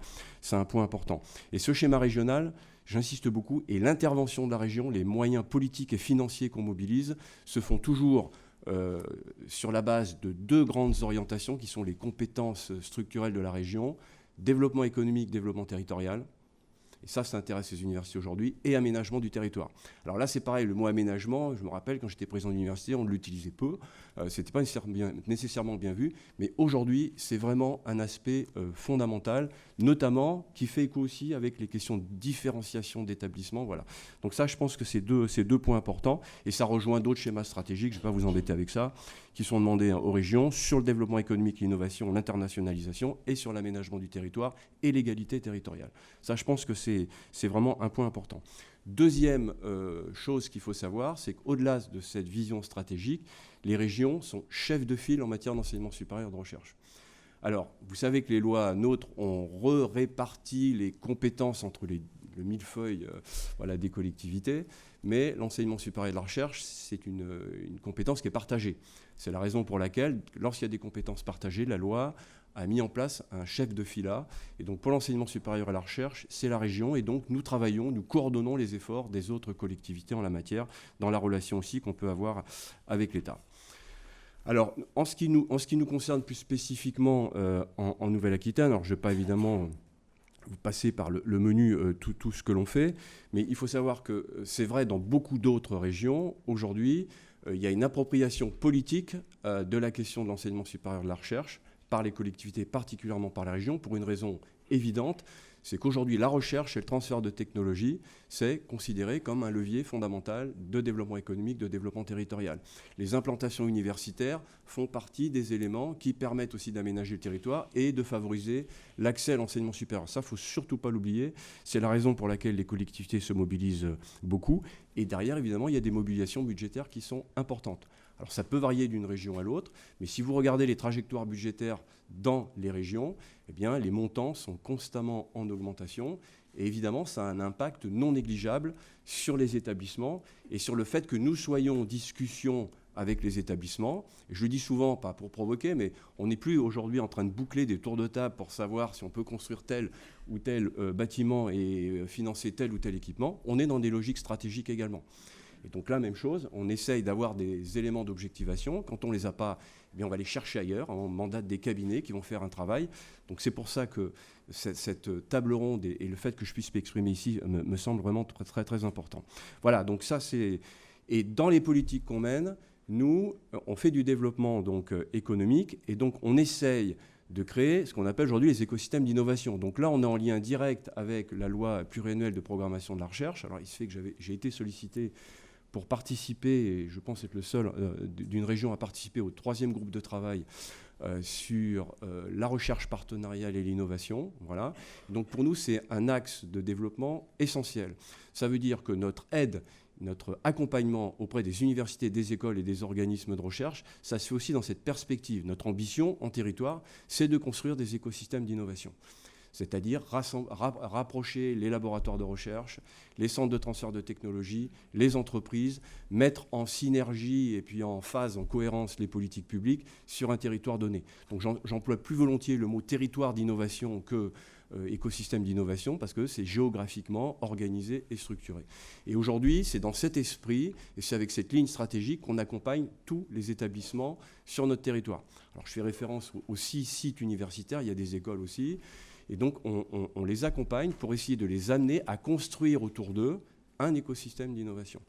important. Et ce schéma régional, j'insiste beaucoup, et l'intervention de la région, les moyens politiques et financiers qu'on mobilise, se font toujours sur la base de 2 grandes orientations qui sont les compétences structurelles de la région, développement économique, développement territorial. Et ça intéresse les universités aujourd'hui, et aménagement du territoire. Alors là, c'est pareil, le mot aménagement, je me rappelle, quand j'étais président d'université, on l'utilisait peu, ce n'était pas nécessairement bien vu, mais aujourd'hui, c'est vraiment un aspect fondamental, notamment qui fait écho aussi avec les questions de différenciation d'établissements. Voilà. Donc ça, je pense que c'est deux points importants, et ça rejoint d'autres schémas stratégiques, je ne vais pas vous embêter avec ça, qui sont demandés aux régions sur le développement économique, l'innovation, l'internationalisation, et sur l'aménagement du territoire et l'égalité territoriale. Ça, je pense que c'est vraiment un point important. Deuxième chose qu'il faut savoir, c'est qu'au-delà de cette vision stratégique, les régions sont chefs de file en matière d'enseignement supérieur et de recherche. Alors, vous savez que les lois NOTRe ont réparti les compétences entre le millefeuille des collectivités, mais l'enseignement supérieur et de la recherche, c'est une compétence qui est partagée. C'est la raison pour laquelle, lorsqu'il y a des compétences partagées, la loi a mis en place un chef de fila. Et donc pour l'enseignement supérieur et la recherche, c'est la région. Et donc nous coordonnons les efforts des autres collectivités en la matière, dans la relation aussi qu'on peut avoir avec l'État. Alors en ce qui nous concerne plus spécifiquement en Nouvelle-Aquitaine, alors je ne vais pas évidemment vous passer par le menu tout ce que l'on fait, mais il faut savoir que c'est vrai dans beaucoup d'autres régions. Aujourd'hui, il y a une appropriation politique de la question de l'enseignement supérieur de la recherche par les collectivités, particulièrement par la région, pour une raison évidente, c'est qu'aujourd'hui, la recherche et le transfert de technologie, c'est considéré comme un levier fondamental de développement économique, de développement territorial. Les implantations universitaires font partie des éléments qui permettent aussi d'aménager le territoire et de favoriser l'accès à l'enseignement supérieur. Ça, il ne faut surtout pas l'oublier. C'est la raison pour laquelle les collectivités se mobilisent beaucoup. Et derrière, évidemment, il y a des mobilisations budgétaires qui sont importantes. Alors ça peut varier d'une région à l'autre, mais si vous regardez les trajectoires budgétaires dans les régions, eh bien, les montants sont constamment en augmentation. Et évidemment, ça a un impact non négligeable sur les établissements et sur le fait que nous soyons en discussion avec les établissements. Et je le dis souvent, pas pour provoquer, mais on n'est plus aujourd'hui en train de boucler des tours de table pour savoir si on peut construire tel ou tel bâtiment et financer tel ou tel équipement. On est dans des logiques stratégiques également. Et donc là, même chose, on essaye d'avoir des éléments d'objectivation. Quand on ne les a pas, eh bien, on va les chercher ailleurs. On mandate des cabinets qui vont faire un travail. Donc c'est pour ça que cette table ronde et le fait que je puisse m'exprimer ici me semble vraiment très, très, très important. Voilà, donc ça c'est... Et dans les politiques qu'on mène, nous, on fait du développement donc, économique et donc on essaye de créer ce qu'on appelle aujourd'hui les écosystèmes d'innovation. Donc là, on est en lien direct avec la loi pluriannuelle de programmation de la recherche. Alors il se fait que j'ai été sollicité pour participer, et je pense être le seul d'une région à participer au 3e groupe de travail sur la recherche partenariale et l'innovation. Voilà. Donc pour nous, c'est un axe de développement essentiel. Ça veut dire que notre aide, notre accompagnement auprès des universités, des écoles et des organismes de recherche, ça se fait aussi dans cette perspective. Notre ambition en territoire, c'est de construire des écosystèmes d'innovation. C'est-à-dire rapprocher les laboratoires de recherche, les centres de transfert de technologie, les entreprises, mettre en synergie et puis en phase, en cohérence les politiques publiques sur un territoire donné. Donc j'emploie plus volontiers le mot territoire d'innovation que écosystème d'innovation parce que c'est géographiquement organisé et structuré. Et aujourd'hui, c'est dans cet esprit et c'est avec cette ligne stratégique qu'on accompagne tous les établissements sur notre territoire. Alors je fais référence aux 6 sites universitaires, il y a des écoles aussi. Et donc, on les accompagne pour essayer de les amener à construire autour d'eux un écosystème d'innovation,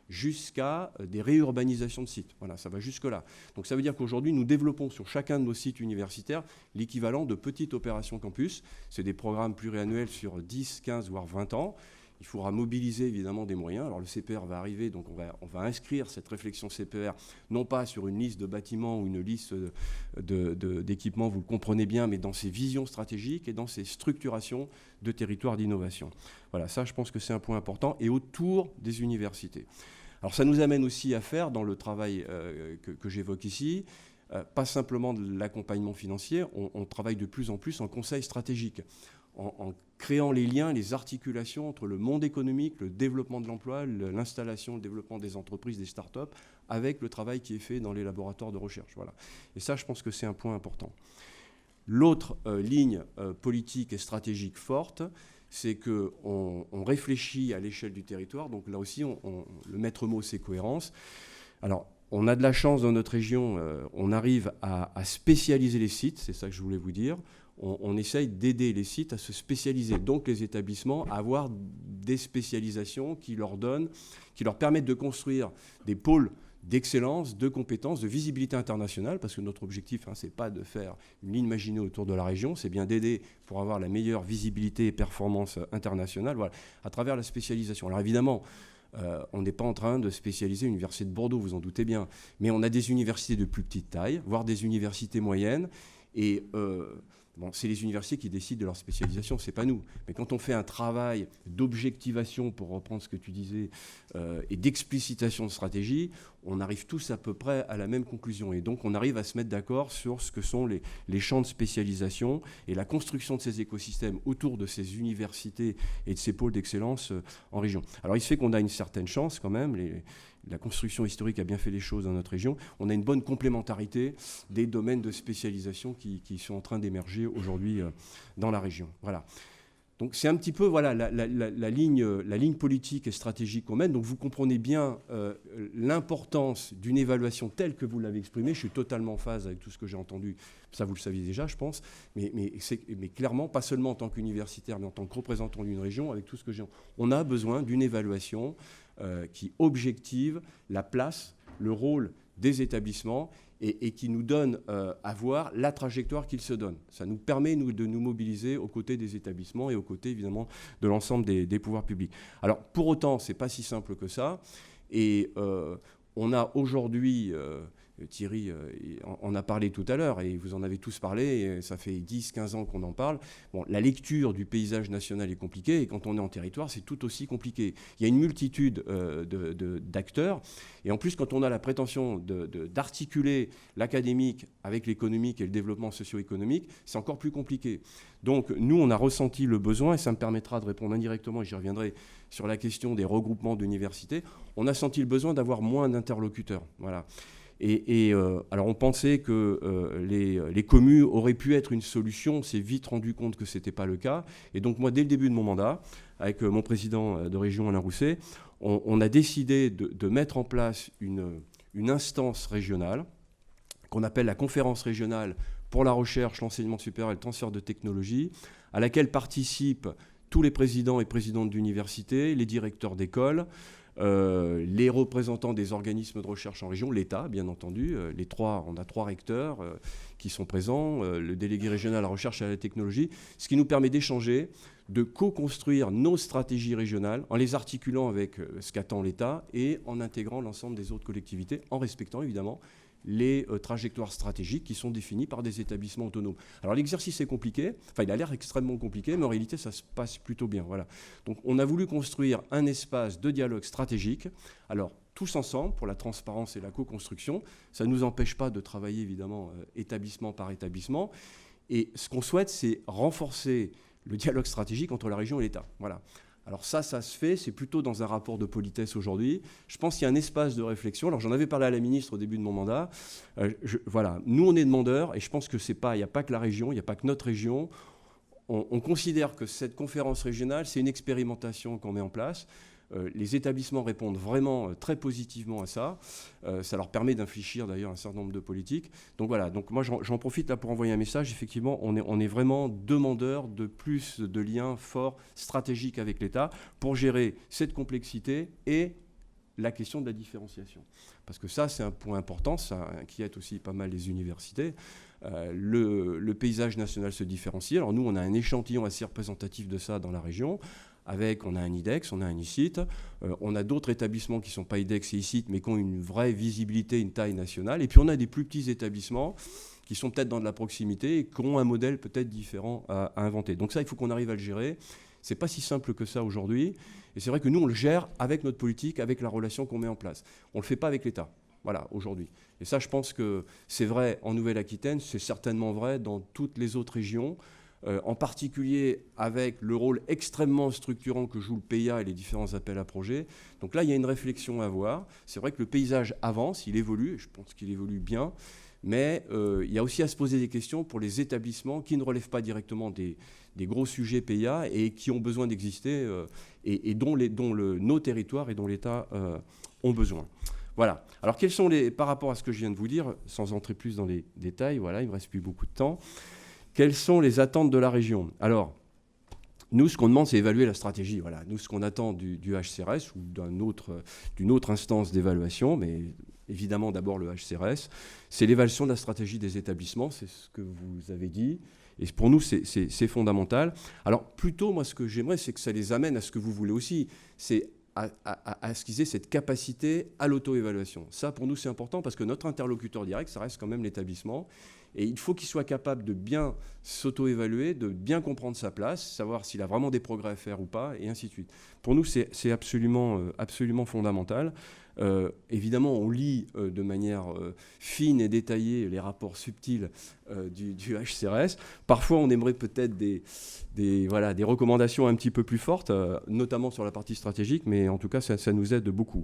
jusqu'à des réurbanisations de sites. Voilà, ça va jusque-là. Donc, ça veut dire qu'aujourd'hui, nous développons sur chacun de nos sites universitaires l'équivalent de petites opérations campus. C'est des programmes pluriannuels sur 10, 15, voire 20 ans. Il faudra mobiliser évidemment des moyens. Alors le CPR va arriver, donc on va inscrire cette réflexion CPR, non pas sur une liste de bâtiments ou une liste d'équipements, vous le comprenez bien, mais dans ces visions stratégiques et dans ces structurations de territoires d'innovation. Voilà, ça je pense que c'est un point important, et autour des universités. Alors ça nous amène aussi à faire, dans le travail que j'évoque ici, pas simplement de l'accompagnement financier, on travaille de plus en plus en conseil stratégique, en créant les liens, les articulations entre le monde économique, le développement de l'emploi, l'installation, le développement des entreprises, des start-up, avec le travail qui est fait dans les laboratoires de recherche. Voilà. Et ça, je pense que c'est un point important. L'autre ligne politique et stratégique forte, c'est qu'on réfléchit à l'échelle du territoire. Donc là aussi, le maître mot, c'est cohérence. Alors, on a de la chance dans notre région, on arrive à spécialiser les sites, c'est ça que je voulais vous dire. On essaye d'aider les sites à se spécialiser, donc les établissements à avoir des spécialisations qui leur permettent de construire des pôles d'excellence, de compétences, de visibilité internationale, parce que notre objectif, ce n'est pas de faire une ligne Maginot autour de la région, c'est bien d'aider pour avoir la meilleure visibilité et performance internationale, voilà, à travers la spécialisation. Alors évidemment, on n'est pas en train de spécialiser l'université de Bordeaux, vous en doutez bien, mais on a des universités de plus petite taille, voire des universités moyennes, et bon, c'est les universités qui décident de leur spécialisation, ce n'est pas nous. Mais quand on fait un travail d'objectivation, pour reprendre ce que tu disais, et d'explicitation de stratégie, on arrive tous à peu près à la même conclusion. Et donc, on arrive à se mettre d'accord sur ce que sont les champs de spécialisation et la construction de ces écosystèmes autour de ces universités et de ces pôles d'excellence en région. Alors, il se fait qu'on a une certaine chance quand même. La construction historique a bien fait les choses dans notre région. On a une bonne complémentarité des domaines de spécialisation qui sont en train d'émerger aujourd'hui dans la région. Voilà. Donc c'est un petit peu voilà, la ligne politique et stratégique qu'on mène. Donc vous comprenez bien l'importance d'une évaluation telle que vous l'avez exprimée. Je suis totalement en phase avec tout ce que j'ai entendu. Ça, vous le saviez déjà, je pense. Mais clairement, pas seulement en tant qu'universitaire, mais en tant que représentant d'une région, avec tout ce que j'ai. On a besoin d'une évaluation qui objective la place, le rôle des établissements et qui nous donne à voir la trajectoire qu'il se donne. Ça nous permet de nous mobiliser aux côtés des établissements et aux côtés évidemment de l'ensemble des pouvoirs publics. Alors pour autant, ce n'est pas si simple que ça. Et on a aujourd'hui, Thierry en a parlé tout à l'heure, et vous en avez tous parlé, et ça fait 10-15 ans qu'on en parle. Bon, la lecture du paysage national est compliquée, et quand on est en territoire, c'est tout aussi compliqué. Il y a une multitude d'acteurs, et en plus, quand on a la prétention d'articuler l'académique avec l'économique et le développement socio-économique, c'est encore plus compliqué. Donc nous, on a ressenti le besoin, et ça me permettra de répondre indirectement, et j'y reviendrai, sur la question des regroupements d'universités. On a senti le besoin d'avoir moins d'interlocuteurs. Voilà. Alors on pensait que les communes auraient pu être une solution. On s'est vite rendu compte que ce n'était pas le cas. Et donc moi, dès le début de mon mandat, avec mon président de région Alain Rousset, on a décidé de mettre en place une instance régionale qu'on appelle la conférence régionale pour la recherche, l'enseignement supérieur et le transfert de technologie, à laquelle participent tous les présidents et présidentes d'universités, les directeurs d'école, les représentants des organismes de recherche en région, l'État, bien entendu. On a 3 recteurs qui sont présents, le délégué régional à la recherche et à la technologie, ce qui nous permet d'échanger, de co-construire nos stratégies régionales en les articulant avec ce qu'attend l'État et en intégrant l'ensemble des autres collectivités, en respectant évidemment les trajectoires stratégiques qui sont définies par des établissements autonomes. Alors l'exercice est compliqué, enfin il a l'air extrêmement compliqué, mais en réalité ça se passe plutôt bien. Voilà. Donc on a voulu construire un espace de dialogue stratégique, alors tous ensemble pour la transparence et la co-construction. Ça ne nous empêche pas de travailler évidemment établissement par établissement, et ce qu'on souhaite c'est renforcer le dialogue stratégique entre la région et l'État. Voilà. Alors ça se fait, c'est plutôt dans un rapport de politesse aujourd'hui. Je pense qu'il y a un espace de réflexion. Alors j'en avais parlé à la ministre au début de mon mandat. Voilà, nous on est demandeurs, et je pense que il n'y a pas que la région, il n'y a pas que notre région. On considère que cette conférence régionale, c'est une expérimentation qu'on met en place. Les établissements répondent vraiment très positivement à ça. Ça leur permet d'infléchir d'ailleurs un certain nombre de politiques. Donc voilà, donc moi j'en profite là pour envoyer un message. Effectivement, on est vraiment demandeur de plus de liens forts, stratégiques avec l'État pour gérer cette complexité et la question de la différenciation. Parce que ça, c'est un point important, ça inquiète aussi pas mal les universités. Le paysage national se différencie. Alors nous, on a un échantillon assez représentatif de ça dans la région. On a un IDEX, on a un ICIT, on a d'autres établissements qui ne sont pas IDEX et ICIT, mais qui ont une vraie visibilité, une taille nationale. Et puis on a des plus petits établissements qui sont peut-être dans de la proximité et qui ont un modèle peut-être différent à inventer. Donc ça, il faut qu'on arrive à le gérer. Ce n'est pas si simple que ça aujourd'hui. Et c'est vrai que nous, on le gère avec notre politique, avec la relation qu'on met en place. On ne le fait pas avec l'État, voilà, aujourd'hui. Et ça, je pense que c'est vrai en Nouvelle-Aquitaine, c'est certainement vrai dans toutes les autres régions. En particulier avec le rôle extrêmement structurant que joue le PIA et les différents appels à projets. Donc là, il y a une réflexion à avoir. C'est vrai que le paysage avance, il évolue, et je pense qu'il évolue bien, mais il y a aussi à se poser des questions pour les établissements qui ne relèvent pas directement des gros sujets PIA et qui ont besoin d'exister et dont nos territoires et dont l'État ont besoin. Voilà. Alors, par rapport à ce que je viens de vous dire, sans entrer plus dans les détails, voilà, il ne me reste plus beaucoup de temps. Quelles sont les attentes de la région? Alors, nous, ce qu'on demande, c'est évaluer la stratégie. Voilà. Nous, ce qu'on attend du HCRS ou d'une autre instance d'évaluation, mais évidemment d'abord le HCRS, c'est l'évaluation de la stratégie des établissements, c'est ce que vous avez dit. Et pour nous, c'est fondamental. Alors, plutôt, moi, ce que j'aimerais, c'est que ça les amène à ce que vous voulez aussi. C'est à ce qu'ils aient cette capacité à l'auto-évaluation. Ça, pour nous, c'est important parce que notre interlocuteur direct, ça reste quand même l'établissement. Et il faut qu'il soit capable de bien s'auto-évaluer, de bien comprendre sa place, savoir s'il a vraiment des progrès à faire ou pas, et ainsi de suite. Pour nous, c'est absolument fondamental. Évidemment, on lit de manière fine et détaillée les rapports subtils du HCRS. Parfois, on aimerait peut-être des recommandations un petit peu plus fortes, notamment sur la partie stratégique, mais en tout cas, ça nous aide beaucoup.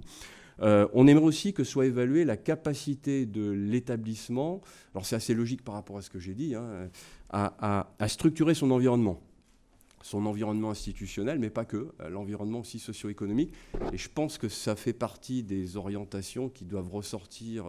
On aimerait aussi que soit évaluée la capacité de l'établissement, alors c'est assez logique par rapport à ce que j'ai dit, hein, à structurer son environnement institutionnel, mais pas que, l'environnement aussi socio-économique. Et je pense que ça fait partie des orientations qui doivent ressortir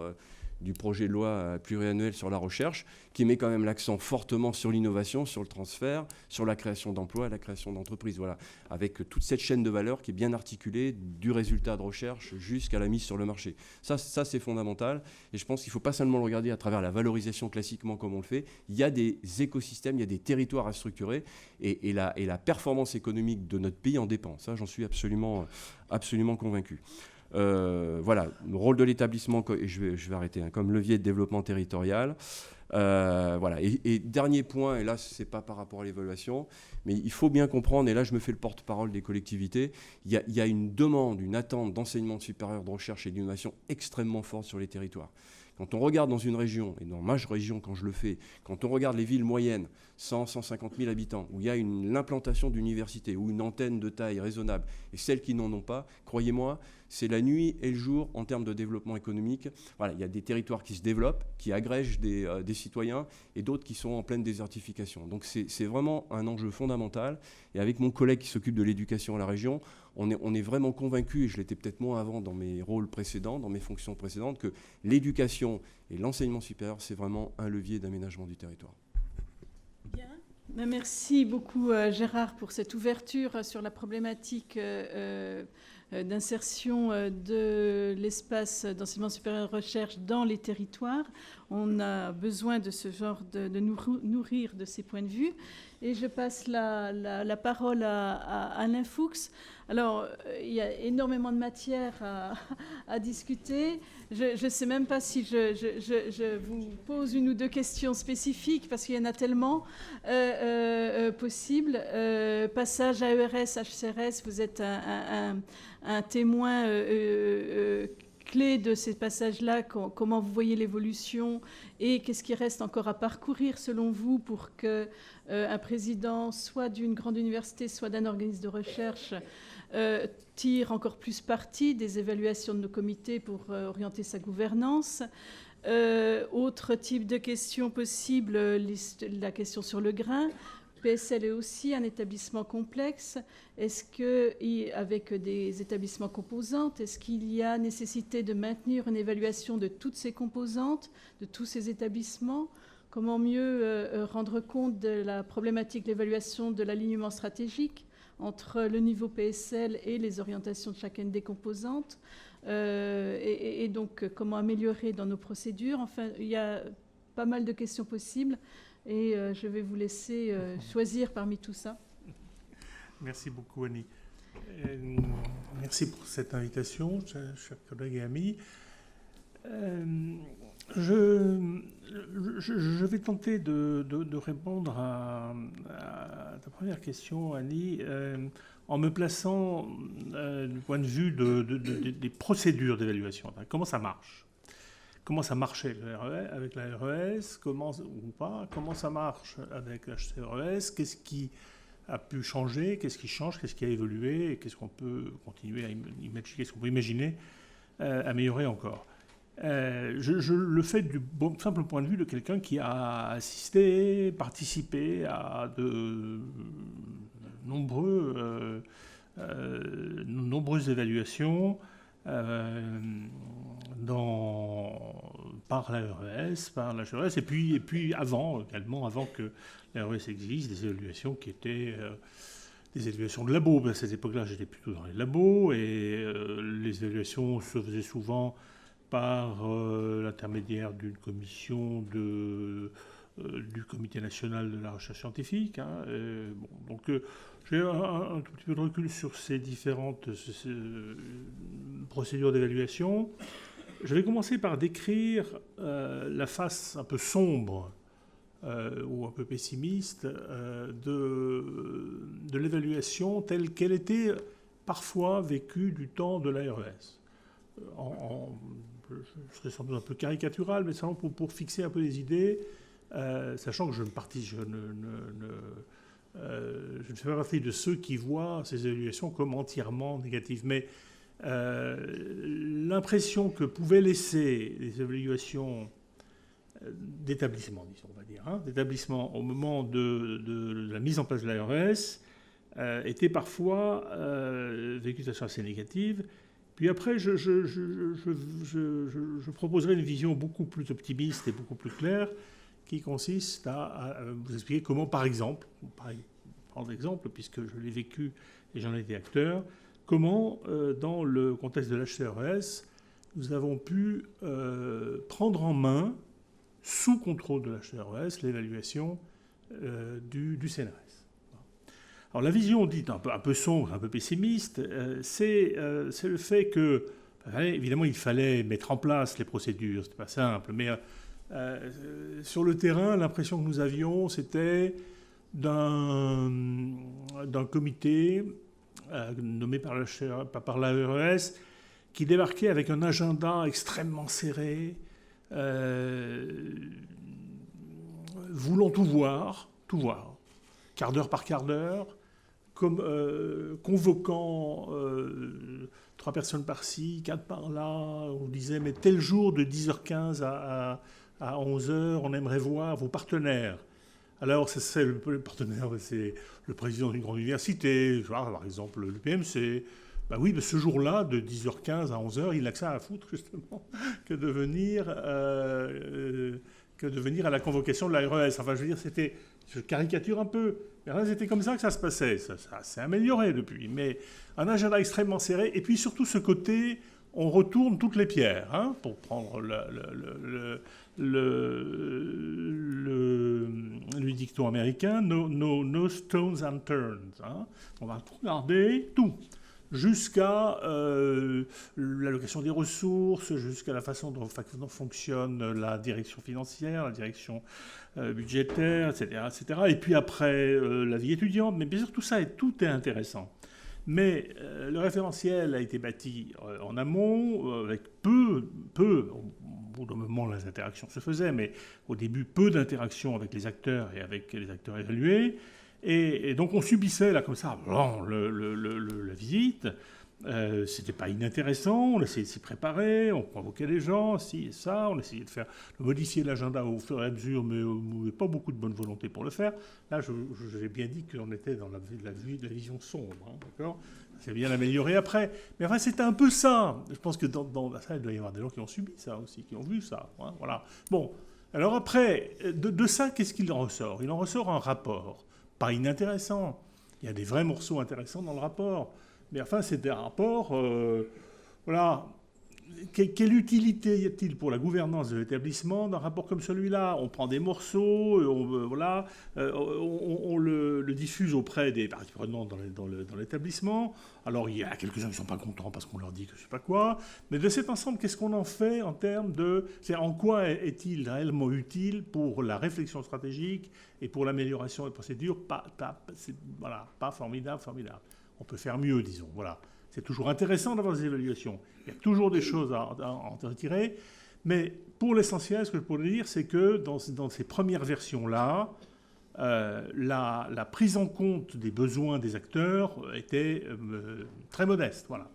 du projet de loi pluriannuel sur la recherche, qui met quand même l'accent fortement sur l'innovation, sur le transfert, sur la création d'emplois et la création d'entreprises. Voilà, avec toute cette chaîne de valeur qui est bien articulée du résultat de recherche jusqu'à la mise sur le marché. Ça c'est fondamental. Et je pense qu'il ne faut pas seulement le regarder à travers la valorisation classiquement comme on le fait. Il y a des écosystèmes, il y a des territoires à structurer et la performance économique de notre pays en dépend. Ça, j'en suis absolument convaincu. Voilà, le rôle de l'établissement, et je vais arrêter, hein, comme levier de développement territorial. Voilà. Et dernier point, et là, ce n'est pas par rapport à l'évaluation, mais il faut bien comprendre, et là, je me fais le porte-parole des collectivités, il y a une demande, une attente d'enseignement supérieur de recherche et d'innovation extrêmement forte sur les territoires. Quand on regarde dans une région, et dans ma région quand je le fais, quand on regarde les villes moyennes, 100, 150 000 habitants, où il y a l'implantation d'universités, ou une antenne de taille raisonnable, et celles qui n'en ont pas, croyez-moi, c'est la nuit et le jour en termes de développement économique. Voilà, il y a des territoires qui se développent, qui agrègent des citoyens, et d'autres qui sont en pleine désertification. Donc c'est vraiment un enjeu fondamental. Et avec mon collègue qui s'occupe de l'éducation à la région, on est vraiment convaincu, et je l'étais peut-être moins avant dans mes rôles précédents, dans mes fonctions précédentes, que l'éducation et l'enseignement supérieur, c'est vraiment un levier d'aménagement du territoire. Bien. Merci beaucoup Gérard pour cette ouverture sur la problématique d'insertion de l'espace d'enseignement supérieur de recherche dans les territoires. On a besoin de ce genre de nourrir de ces points de vue. Et je passe la parole à Alain Fuchs. Alors, il y a énormément de matière à discuter. Je ne sais même pas si je vous pose une ou deux questions spécifiques, parce qu'il y en a tellement possibles. Passage à ERS, HCRS, vous êtes un témoin clé de ces passages-là. Comment vous voyez l'évolution et qu'est-ce qui reste encore à parcourir selon vous pour qu'un président, soit d'une grande université, soit d'un organisme de recherche, tire encore plus parti des évaluations de nos comités pour orienter sa gouvernance. Autre type de questions possibles, la question sur le grain. PSL est aussi un établissement complexe. Est-ce que, avec des établissements composantes, est-ce qu'il y a nécessité de maintenir une évaluation de toutes ces composantes, de tous ces établissements? Comment mieux rendre compte de la problématique de l'évaluation de l'alignement stratégique entre le niveau PSL et les orientations de chacune des composantes, et donc comment améliorer dans nos procédures? Enfin, il y a pas mal de questions possibles et je vais vous laisser choisir parmi tout ça. Merci beaucoup, Annie. Merci pour cette invitation, chers collègues et amis. Je vais tenter de répondre à ta première question, Annie, en me plaçant du point de vue des procédures d'évaluation. Comment ça marche? Comment ça marchait avec la RES, ou pas? Comment ça marche avec l'HCRES? Qu'est-ce qui a pu changer? Qu'est-ce qui change? Qu'est-ce qui a évolué? Et qu'est-ce qu'on peut continuer à imaginer? Qu'est-ce qu'on peut imaginer améliorer encore? Je le fais du simple point de vue de quelqu'un qui a assisté, participé à de nombreuses évaluations par l'ARES, par l'HRS, et puis avant que l'ARES existe, des évaluations qui étaient des évaluations de labo. À cette époque-là, j'étais plutôt dans les labos, et les évaluations se faisaient souvent par l'intermédiaire d'une commission du Comité national de la recherche scientifique. Donc j'ai un tout petit peu de recul sur ces différentes procédures d'évaluation. Je vais commencer par décrire la face un peu sombre ou un peu pessimiste de l'évaluation telle qu'elle était parfois vécue du temps de l'ARES. Je serais sans doute un peu caricatural, mais simplement pour fixer un peu les idées, sachant que je ne fais pas partie de ceux qui voient ces évaluations comme entièrement négatives. Mais l'impression que pouvaient laisser les évaluations d'établissement, disons, on va dire, d'établissement au moment de la mise en place de l'ARES était parfois vécue de façon assez négative. Puis après, je proposerai une vision beaucoup plus optimiste et beaucoup plus claire qui consiste à vous expliquer comment, par exemple, prendre exemple, puisque je l'ai vécu et j'en ai été acteur, comment, dans le contexte de l'HCRES, nous avons pu prendre en main, sous contrôle de l'HCRES, l'évaluation du CNRS. Alors la vision dite un peu sombre, un peu pessimiste, c'est le fait que, évidemment, il fallait mettre en place les procédures, c'était pas simple, mais sur le terrain, l'impression que nous avions, c'était d'un comité nommé par l'ARES qui débarquait avec un agenda extrêmement serré, voulant tout voir, quart d'heure par quart d'heure, comme convoquant 3 personnes par-ci, 4 par-là. On disait, mais tel jour de 10h15 à 11h, on aimerait voir vos partenaires. Alors, c'est le partenaire, c'est le président d'une grande université, par exemple le PMC. Ben oui, mais ce jour-là, de 10h15 à 11h, il n'a que ça à foutre, justement, que de venir à la convocation de l'ARES. Enfin, je veux dire, je caricature un peu, mais là, c'était comme ça que ça se passait. Ça s'est amélioré depuis, mais un agenda extrêmement serré, et puis surtout ce côté, on retourne toutes les pierres, hein, pour prendre le dicton américain, no stones unturned. Hein. On va tout regarder, tout. Jusqu'à l'allocation des ressources, jusqu'à la façon dont fonctionne la direction financière, la direction budgétaire, etc., etc. Et puis après, la vie étudiante. Mais bien sûr, tout est intéressant. Mais le référentiel a été bâti en amont, avec peu, au bout d'un moment, les interactions se faisaient, mais au début, peu d'interactions avec les acteurs et avec les acteurs évalués. Et donc on subissait là comme ça la visite. C'était pas inintéressant. On essayait de s'y préparer, on convoquait les gens, ci et ça. On essayait de modifier l'agenda au fur et à mesure, mais on n'avait pas beaucoup de bonne volonté pour le faire. Là, j'ai bien dit qu'on était dans la vision sombre. Hein, d'accord ? C'est bien amélioré après. Mais enfin, c'était un peu ça. Je pense que dans ça, il doit y avoir des gens qui ont subi ça aussi, qui ont vu ça. Hein, voilà. Bon. Alors après, de ça, qu'est-ce qu'il en ressort ? Il en ressort un rapport. Pas inintéressant. Il y a des vrais morceaux intéressants dans le rapport. Mais enfin, c'est un rapport... voilà. Quelle utilité y a-t-il pour la gouvernance de l'établissement d'un rapport comme celui-là ? On prend des morceaux, on le diffuse auprès des parties prenantes dans l'établissement. Alors, il y a quelques-uns qui ne sont pas contents parce qu'on leur dit que je ne sais pas quoi. Mais de cet ensemble, qu'est-ce qu'on en fait en termes de... C'est-à-dire, en quoi est-il réellement utile pour la réflexion stratégique et pour l'amélioration des procédures ? Pas formidable. On peut faire mieux, disons. Voilà. C'est toujours intéressant d'avoir des évaluations. Il y a toujours des choses à en retirer. Mais pour l'essentiel, ce que je pourrais dire, c'est que dans ces premières versions-là, la prise en compte des besoins des acteurs était très modeste. Voilà.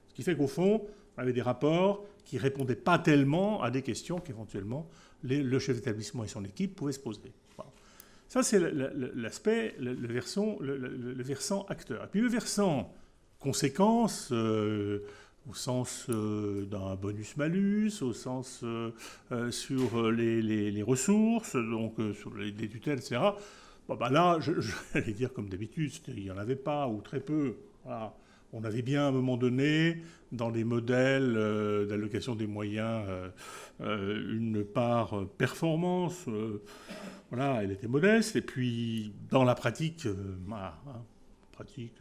Ce qui fait qu'au fond, on avait des rapports qui ne répondaient pas tellement à des questions qu'éventuellement le chef d'établissement et son équipe pouvaient se poser. Voilà. Ça, c'est l'aspect, le versant acteur. Et puis le versant conséquences, au sens d'un bonus-malus, au sens sur les ressources, donc sur les tutelles, etc. Bon, là, j'allais dire comme d'habitude, il n'y en avait pas, ou très peu. Voilà. On avait bien, à un moment donné, dans les modèles d'allocation des moyens, une part performance. Voilà, elle était modeste. Et puis, dans la pratique,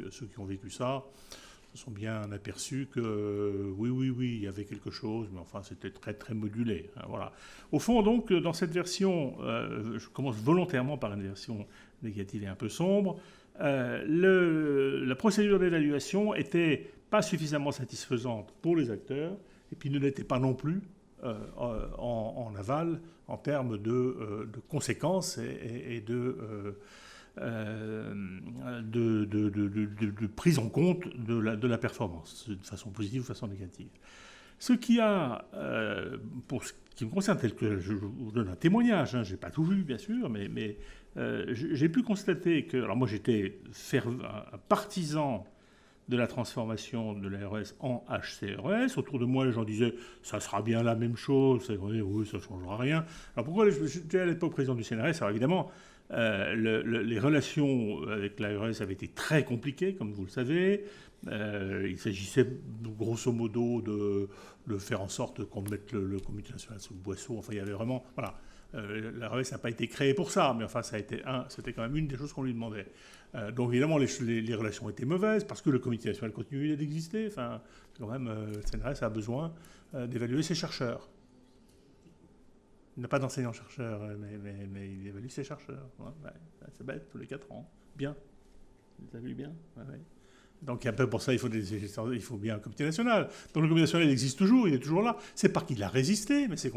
ceux qui ont vécu ça se sont bien aperçus que oui, il y avait quelque chose, mais enfin, c'était très, très modulé. Hein, voilà. Au fond, donc, dans cette version, je commence volontairement par une version négative et un peu sombre, la procédure d'évaluation n'était pas suffisamment satisfaisante pour les acteurs, et puis ne l'était pas non plus en aval, en termes de conséquences et de prise en compte de la performance, de façon positive ou de façon négative. Ce qui a, pour ce qui me concerne, tel que je vous donne un témoignage, hein, je n'ai pas tout vu bien sûr, mais j'ai pu constater que, alors moi j'étais un partisan de la transformation de l'ARS en HCRS. Autour de moi, les gens disaient « ça sera bien la même chose, oui, ça ne changera rien ». Alors pourquoi j'étais à l'époque président du CNRS? Alors évidemment, les relations avec l'ARS avaient été très compliquées, comme vous le savez. Il s'agissait grosso modo de faire en sorte qu'on mette le comité national sous le boisseau. Enfin, il y avait vraiment... Voilà. L'ARS n'a pas été créé pour ça, mais enfin, c'était quand même une des choses qu'on lui demandait. Donc évidemment, les relations étaient mauvaises, parce que le comité national continuait d'exister. Enfin, quand même, le CNRS a besoin d'évaluer ses chercheurs. Il n'a pas d'enseignant-chercheur, mais il évalue ses chercheurs. Ouais, c'est bête, tous les 4 ans. Bien. Vous avez vu bien? Ouais. Donc un peu pour ça, il faut bien un comité national. Donc le comité national, il existe toujours, il est toujours là. C'est pas qu'il a résisté, mais c'est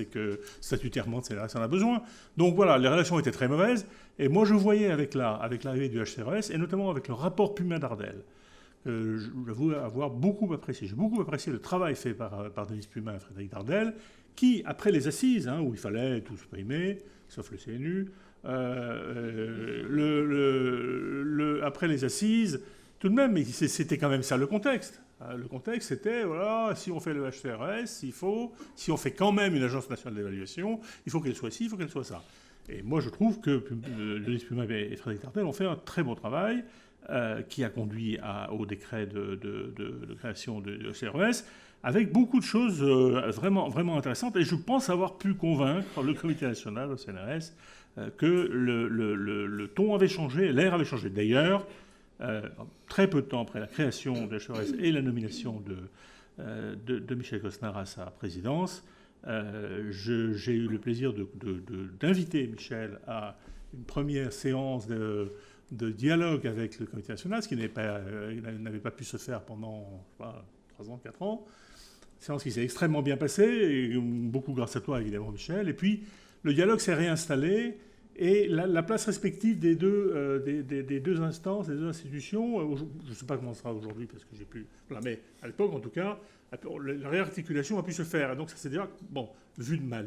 que statutairement, c'est là, ça en a besoin. Donc voilà, les relations étaient très mauvaises. Et moi, je voyais avec l'arrivée du HCRS, et notamment avec le rapport Pumin-Dardel, j'avoue avoir beaucoup apprécié. J'ai beaucoup apprécié le travail fait par Denis Pumin et Frédéric Dardel, qui, après les assises, où il fallait tout supprimer, sauf le CNU, après les assises, tout de même, mais c'était quand même ça le contexte. Le contexte, c'était, voilà, si on fait le HCRS, si on fait quand même une agence nationale d'évaluation, il faut qu'elle soit ci, il faut qu'elle soit ça. Et moi, je trouve que Denis Pumin et Frédéric Dardel ont fait un très bon travail qui a conduit au décret de création du HCRS, avec beaucoup de choses vraiment, vraiment intéressantes. Et je pense avoir pu convaincre le comité national, le CNRS, que le ton avait changé, l'air avait changé. D'ailleurs, très peu de temps après la création de l'HCRS et la nomination de Michel Cosnard à sa présidence, j'ai eu le plaisir d'inviter Michel à une première séance de dialogue avec le comité national, ce qui n'avait pas pu se faire pendant 3 ans, 4 ans. Séance qui s'est extrêmement bien passée, et beaucoup grâce à toi, évidemment, Michel. Et puis, le dialogue s'est réinstallé, et la place respective des deux instances, des deux institutions, je ne sais pas comment ça sera aujourd'hui, parce que j'ai plus... Voilà, mais à l'époque, en tout cas, la réarticulation a pu se faire. Et donc, ça s'est déjà... Bon, vu de ma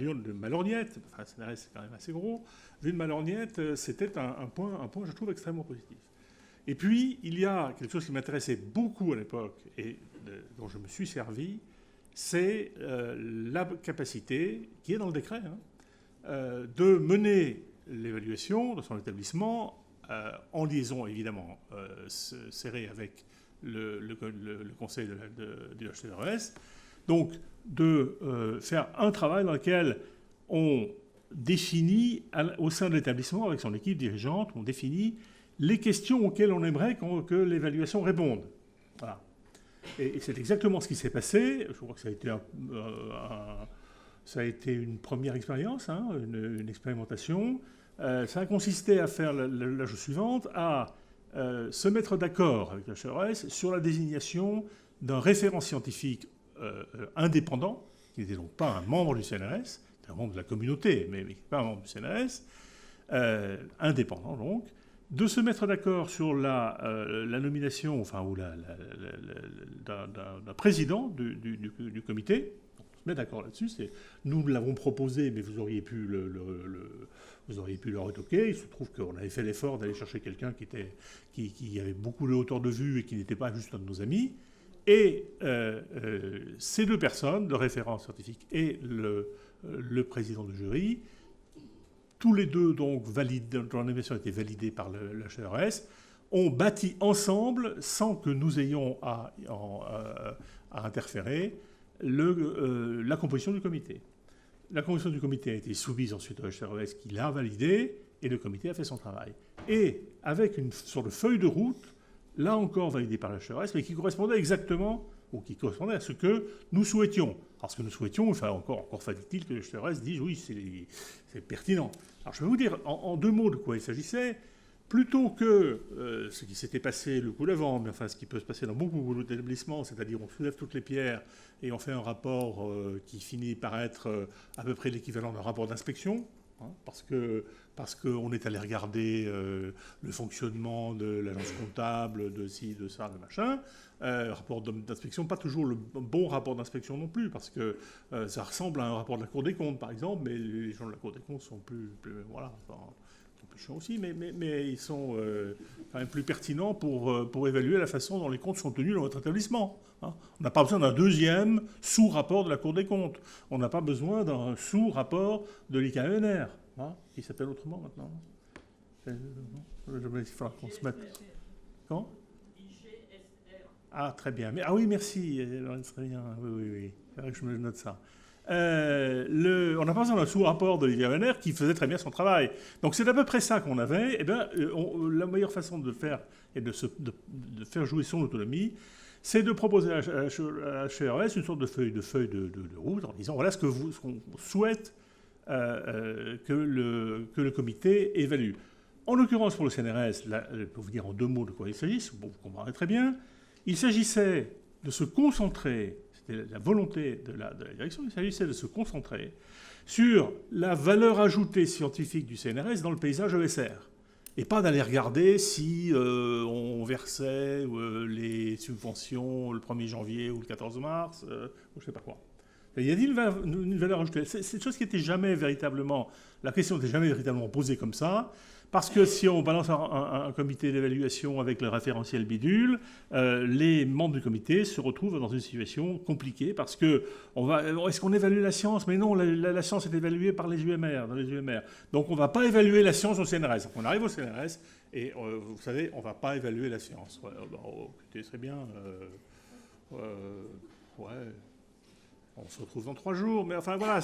lorgnette, enfin, c'est quand même assez gros, vu de ma lorgnette, c'était un point, je trouve, extrêmement positif. Et puis, il y a quelque chose qui m'intéressait beaucoup à l'époque, et dont je me suis servi, c'est la capacité, qui est dans le décret, de mener l'évaluation de son établissement en liaison, évidemment, serrée avec le conseil du HCRS. Donc, de faire un travail dans lequel on définit, au sein de l'établissement, avec son équipe dirigeante, on définit les questions auxquelles on aimerait que l'évaluation réponde. Voilà. Et c'est exactement ce qui s'est passé. Je crois que ça a été une première expérience, une expérimentation. Ça a consisté à faire la chose suivante, à se mettre d'accord avec le HCRS sur la désignation d'un référent scientifique indépendant, qui n'était donc pas un membre du CNRS, un membre de la communauté, mais pas un membre du CNRS, indépendant donc, de se mettre d'accord sur la nomination, enfin, ou d'un président du comité. On se met d'accord là-dessus. Nous l'avons proposé, mais vous auriez pu le retoquer. Il se trouve qu'on avait fait l'effort d'aller chercher quelqu'un qui avait beaucoup de hauteur de vue et qui n'était pas juste un de nos amis. Et ces deux personnes, le référent scientifique et le président du jury, tous les deux, donc, dont la nomination a été validée par le HCRS, ont bâti ensemble, sans que nous ayons à interférer, la composition du comité. La composition du comité a été soumise ensuite au HCRS, qui l'a validée, et le comité a fait son travail. Et avec une sorte de feuille de route, là encore validée par le HCRS, mais qui correspondait exactement, ou qui correspondait à ce que nous souhaitions. Alors, ce que nous souhaitions, enfin, encore fallait-il que le HCRS dise oui, c'est pertinent. Alors, je vais vous dire en 2 mots de quoi il s'agissait. Plutôt que ce qui s'était passé le coup d'avant, mais enfin ce qui peut se passer dans beaucoup d'établissements, c'est-à-dire on soulève toutes les pierres et on fait un rapport qui finit par être à peu près l'équivalent d'un rapport d'inspection, parce qu'on est allé regarder le fonctionnement de l'agence comptable, de ci, de ça, de machin. Rapport d'inspection, pas toujours le bon rapport d'inspection non plus, parce que ça ressemble à un rapport de la Cour des comptes, par exemple, mais les gens de la Cour des comptes sont plus voilà, peu chiants aussi, mais ils sont quand même plus pertinents pour évaluer la façon dont les comptes sont tenus dans votre établissement. Hein. On n'a pas besoin d'un deuxième sous-rapport de la Cour des comptes. On n'a pas besoin d'un sous-rapport de l'IKNR, hein, qui s'appelle autrement maintenant. Il faudra qu'on se mette... Quand ? Ah, très bien. Ah oui, merci. Très bien. Oui. C'est vrai que je me note ça. On n'a pas besoin d'un sous-rapport de l'IKNR qui faisait très bien son travail. Donc c'est à peu près ça qu'on avait. Eh bien, la meilleure façon de faire et de faire jouer son autonomie, c'est de proposer à HCRS une sorte de feuille de route en disant voilà ce qu'on souhaite que le comité évalue. En l'occurrence, pour le CNRS, pour vous dire en 2 mots de quoi il s'agit, vous comprendrez très bien, il s'agissait de se concentrer, c'était la volonté de la direction, il s'agissait de se concentrer sur la valeur ajoutée scientifique du CNRS dans le paysage ESR. Et pas d'aller regarder si on versait les subventions le 1er janvier ou le 14 mars, ou je ne sais pas quoi. Il y a une valeur ajoutée. C'est une chose qui n'était jamais véritablement... La question n'était jamais véritablement posée comme ça. Parce que si on balance un comité d'évaluation avec le référentiel bidule, les membres du comité se retrouvent dans une situation compliquée parce que est-ce qu'on évalue la science ? Mais non, la science est évaluée par les UMR, dans les UMR. Donc on ne va pas évaluer la science au CNRS. Donc on arrive au CNRS et vous savez, on ne va pas évaluer la science. Ouais, écoutez, c'est bien. On se retrouve dans 3 jours, mais enfin voilà,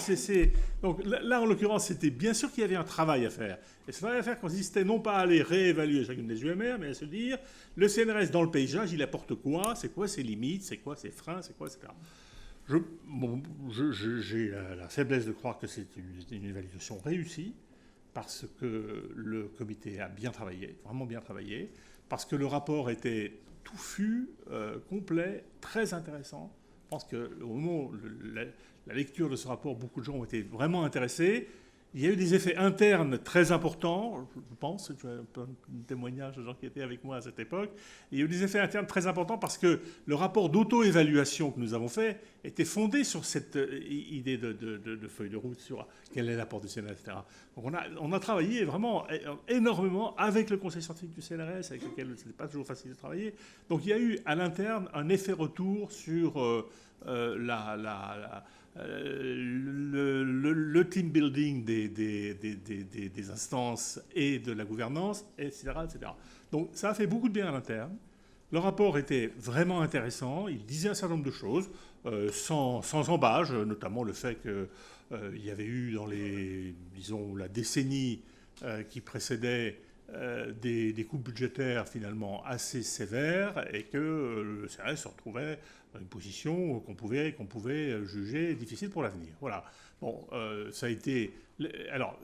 Donc là, en l'occurrence, c'était bien sûr qu'il y avait un travail à faire. Et ce travail à faire consistait non pas à aller réévaluer chacune des UMR, mais à se dire, le CNRS dans le paysage, il apporte quoi ? C'est quoi ses limites ? C'est quoi ses freins ? C'est quoi, etc. J'ai la faiblesse de croire que c'est une évaluation réussie, parce que le comité a bien travaillé, vraiment bien travaillé, parce que le rapport était touffu, complet, très intéressant. Je pense qu'au moment où la lecture de ce rapport, beaucoup de gens ont été vraiment intéressés. Il y a eu des effets internes très importants, je pense, tu as un témoignage de gens qui étaient avec moi à cette époque. Il y a eu des effets internes très importants parce que le rapport d'auto-évaluation que nous avons fait était fondé sur cette idée de feuille de route, sur quel est l'apport du CNRS, etc. Donc on a travaillé vraiment énormément avec le conseil scientifique du CNRS, avec lequel ce n'est pas toujours facile de travailler. Donc il y a eu à l'interne un effet retour sur le team building des instances et de la gouvernance, etc., etc. Donc ça a fait beaucoup de bien à l'interne. Le rapport était vraiment intéressant. Il disait un certain nombre de choses, sans embâge, notamment le fait qu'il y avait eu dans la décennie qui précédait des coupes budgétaires finalement assez sévères et que le CNRS se retrouvait dans une position qu'on pouvait juger difficile pour l'avenir. Voilà. Bon, ça a été... Alors,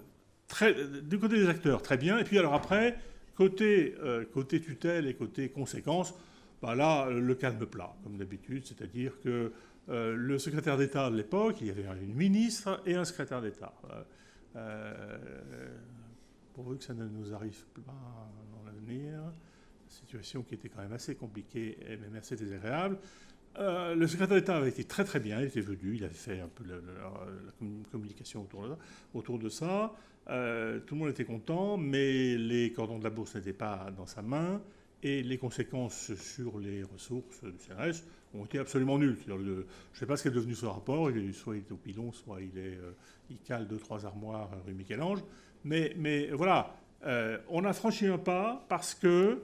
du côté des acteurs, très bien. Et puis alors après, côté tutelle et côté conséquences, bah là, le calme plat, comme d'habitude. C'est-à-dire que le secrétaire d'État de l'époque, il y avait une ministre et un secrétaire d'État. Pourvu que ça ne nous arrive pas dans l'avenir, situation qui était quand même assez compliquée et même assez désagréable. Le secrétaire d'État avait été très très bien, il était venu, il avait fait un peu la communication autour de ça. Tout le monde était content, mais les cordons de la bourse n'étaient pas dans sa main et les conséquences sur les ressources du CNRS ont été absolument nulles. Je ne sais pas ce qu'est devenu ce rapport, soit il est au pilon, soit il cale 2-3 armoires rue Michel-Ange. Mais voilà, on a franchi un pas parce que,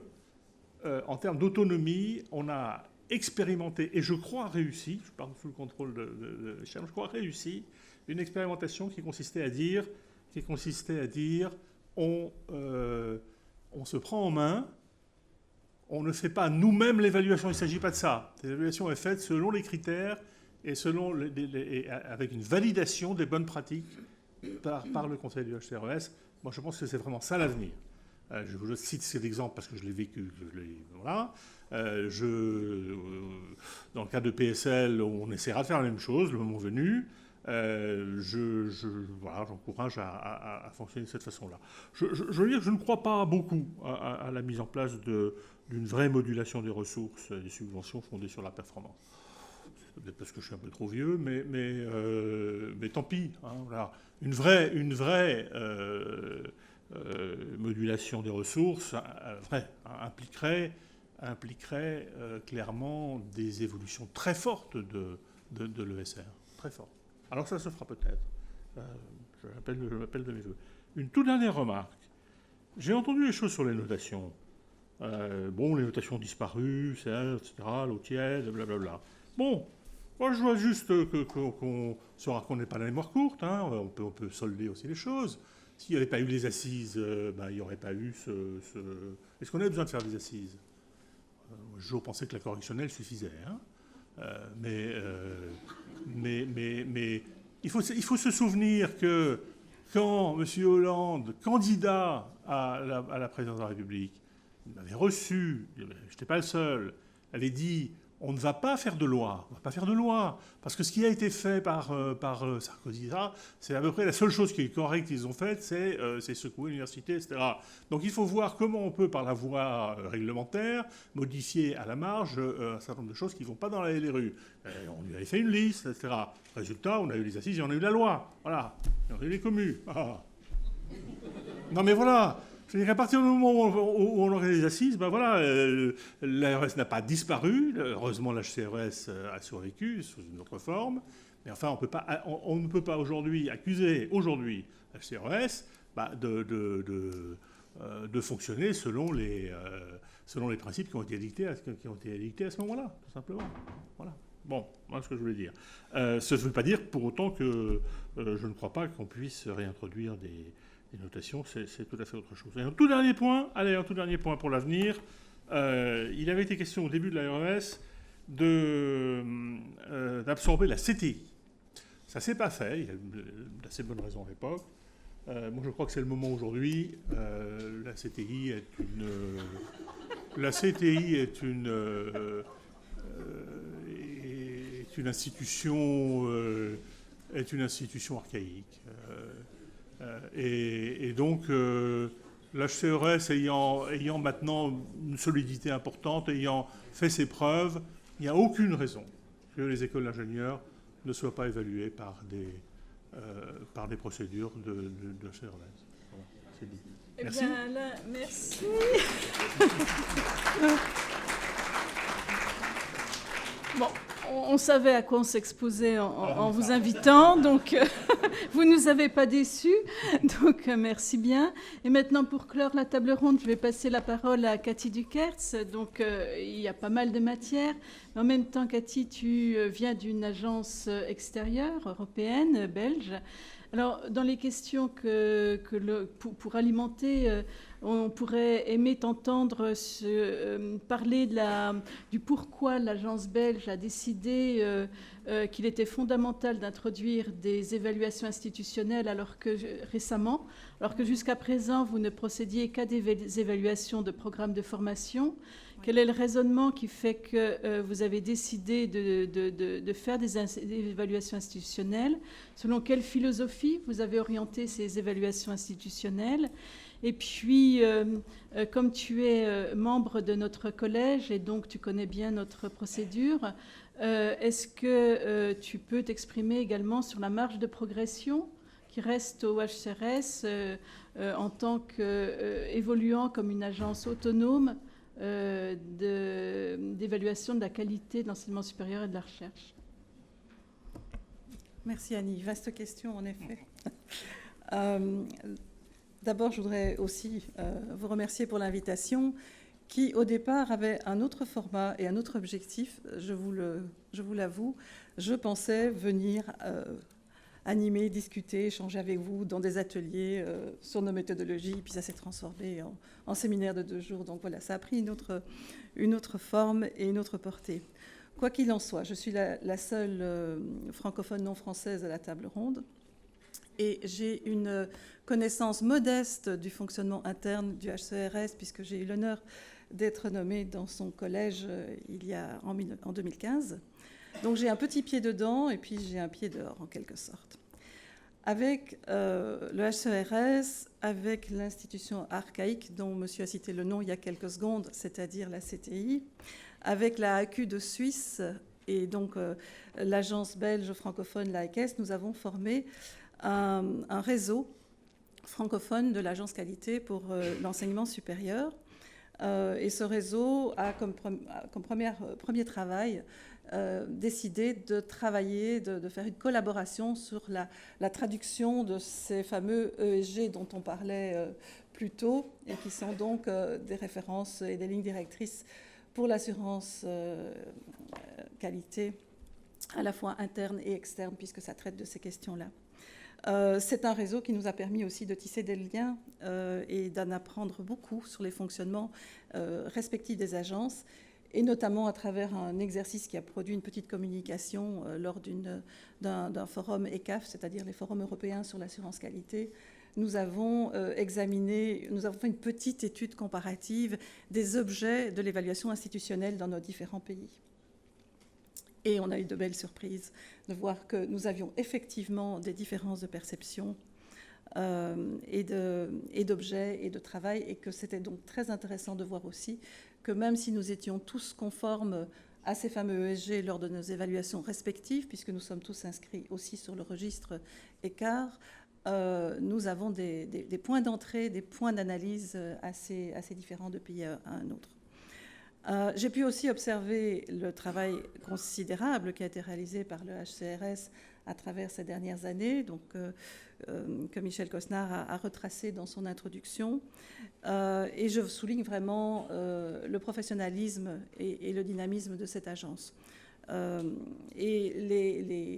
en termes d'autonomie, on a expérimenté, et je crois réussi, je parle sous le contrôle de Charles, je crois réussi, une expérimentation qui consistait à dire on se prend en main, on ne fait pas nous-mêmes l'évaluation, il ne s'agit pas de ça. L'évaluation est faite selon les critères et avec une validation des bonnes pratiques par le conseil du HCRS. Moi, je pense que c'est vraiment ça l'avenir. Je vous cite cet exemple parce que je l'ai vécu. Voilà. Dans le cas de PSL, on essaiera de faire la même chose le moment venu. J'encourage à fonctionner de cette façon-là. Je veux dire que je ne crois pas beaucoup à la mise en place d'une vraie modulation des ressources et des subventions fondées sur la performance. Peut-être parce que je suis un peu trop vieux, mais tant pis. Hein, voilà. Une vraie modulation des ressources impliquerait clairement des évolutions très fortes de l'ESR. Très fortes. Alors ça se fera peut-être. Je l'appelle de mes voeux. Une toute dernière remarque. J'ai entendu les choses sur les notations. Les notations disparues, etc., l'eau tiède, blablabla. Bon, moi je vois juste qu'on saura qu'on n'est pas la mémoire courte. Hein. On peut solder aussi les choses. S'il n'y avait pas eu les assises, il n'y aurait pas eu Est-ce qu'on avait besoin de faire des assises ? J'ai toujours pensé que la correctionnelle suffisait. Hein. Mais il faut se souvenir que quand M. Hollande, candidat à la présidence de la République, m'avait reçu, je n'étais pas le seul, avait dit on ne va pas faire de loi, parce que ce qui a été fait par Sarkozy, c'est à peu près la seule chose qui est correcte qu'ils ont faite, c'est secouer l'université, etc. Donc il faut voir comment on peut, par la voie réglementaire, modifier à la marge un certain nombre de choses qui ne vont pas dans la LRU. On lui avait fait une liste, etc. Résultat, on a eu les assises et on a eu la loi. Voilà. Et on a eu les communes. Ah. Non mais voilà. C'est-à-dire qu'à partir du moment où on aurait les assises, l'ARS n'a pas disparu. Heureusement, l'HCRS a survécu sous une autre forme. Mais enfin, on ne peut pas aujourd'hui accuser l'HCRS de fonctionner selon les principes qui ont été dictés à ce moment-là, tout simplement. Voilà. Bon, voilà ce que je voulais dire. Ça ne veut pas dire pour autant que je ne crois pas qu'on puisse réintroduire des notations, c'est tout à fait autre chose. Et un tout dernier point pour l'avenir. Il avait été question au début de l'ARS d'absorber la CTI. Ça ne s'est pas fait, il y a d'assez bonnes raisons à l'époque. Moi, je crois que c'est le moment aujourd'hui. La CTI est une institution archaïque. Et donc, l'HCRS ayant maintenant une solidité importante, ayant fait ses preuves, il n'y a aucune raison que les écoles d'ingénieurs ne soient pas évaluées par des procédures de l'HCRS. Voilà, c'est dit. Merci. Bien, là, merci. Bon, on savait à quoi on s'exposait en vous invitant, donc vous ne nous avez pas déçus, donc merci bien. Et maintenant, pour clore la table ronde, je vais passer la parole à Cathy Dukertz. Donc, il y a pas mal de matières. Mais en même temps, Cathy, tu viens d'une agence extérieure, européenne, belge. Alors, dans les questions pour alimenter, on pourrait aimer t'entendre parler du pourquoi l'agence belge a décidé qu'il était fondamental d'introduire des évaluations institutionnelles récemment, alors que jusqu'à présent, vous ne procédiez qu'à des évaluations de programmes de formation. Quel est le raisonnement qui fait que vous avez décidé de faire des évaluations institutionnelles? Selon quelle philosophie vous avez orienté ces évaluations institutionnelles? Et puis, comme tu es membre de notre collège et donc tu connais bien notre procédure, est-ce que tu peux t'exprimer également sur la marge de progression qui reste au HCRS en tant qu'évoluant comme une agence autonome d'évaluation de la qualité de l'enseignement supérieur et de la recherche? Merci Annie. Vaste question en effet. D'abord, je voudrais aussi vous remercier pour l'invitation qui, au départ, avait un autre format et un autre objectif. Je vous l'avoue, je pensais venir animer, discuter, échanger avec vous dans des ateliers sur nos méthodologies, puis ça s'est transformé en séminaire de 2 jours. Donc voilà, ça a pris une autre forme et une autre portée. Quoi qu'il en soit, je suis la seule francophone non française à la table ronde. Et j'ai une connaissance modeste du fonctionnement interne du HCRS, puisque j'ai eu l'honneur d'être nommée dans son collège en 2015. Donc j'ai un petit pied dedans et puis j'ai un pied dehors, en quelque sorte. Avec le HCRS, avec l'institution archaïque dont monsieur a cité le nom il y a quelques secondes, c'est-à-dire la CTI, avec la AQ de Suisse et donc l'agence belge francophone, l'AECES, nous avons formé un réseau francophone de l'Agence qualité pour l'enseignement supérieur. Et ce réseau a comme premier travail décidé de travailler, de faire une collaboration sur la traduction de ces fameux ESG dont on parlait plus tôt, et qui sont donc des références et des lignes directrices pour l'assurance qualité, à la fois interne et externe, puisque ça traite de ces questions-là. C'est un réseau qui nous a permis aussi de tisser des liens et d'en apprendre beaucoup sur les fonctionnements respectifs des agences, et notamment à travers un exercice qui a produit une petite communication lors d'un forum ECAF, c'est-à-dire les forums européens sur l'assurance qualité. Nous avons fait une petite étude comparative des objets de l'évaluation institutionnelle dans nos différents pays. Et on a eu de belles surprises de voir que nous avions effectivement des différences de perception et d'objets et de travail, et que c'était donc très intéressant de voir aussi que même si nous étions tous conformes à ces fameux ESG lors de nos évaluations respectives, puisque nous sommes tous inscrits aussi sur le registre écart, nous avons des points d'entrée, des points d'analyse assez différents de pays à un autre. J'ai pu aussi observer le travail considérable qui a été réalisé par le HCRS à travers ces dernières années, donc, que Michel Cosnard a retracé dans son introduction. Et je souligne vraiment le professionnalisme et le dynamisme de cette agence. Et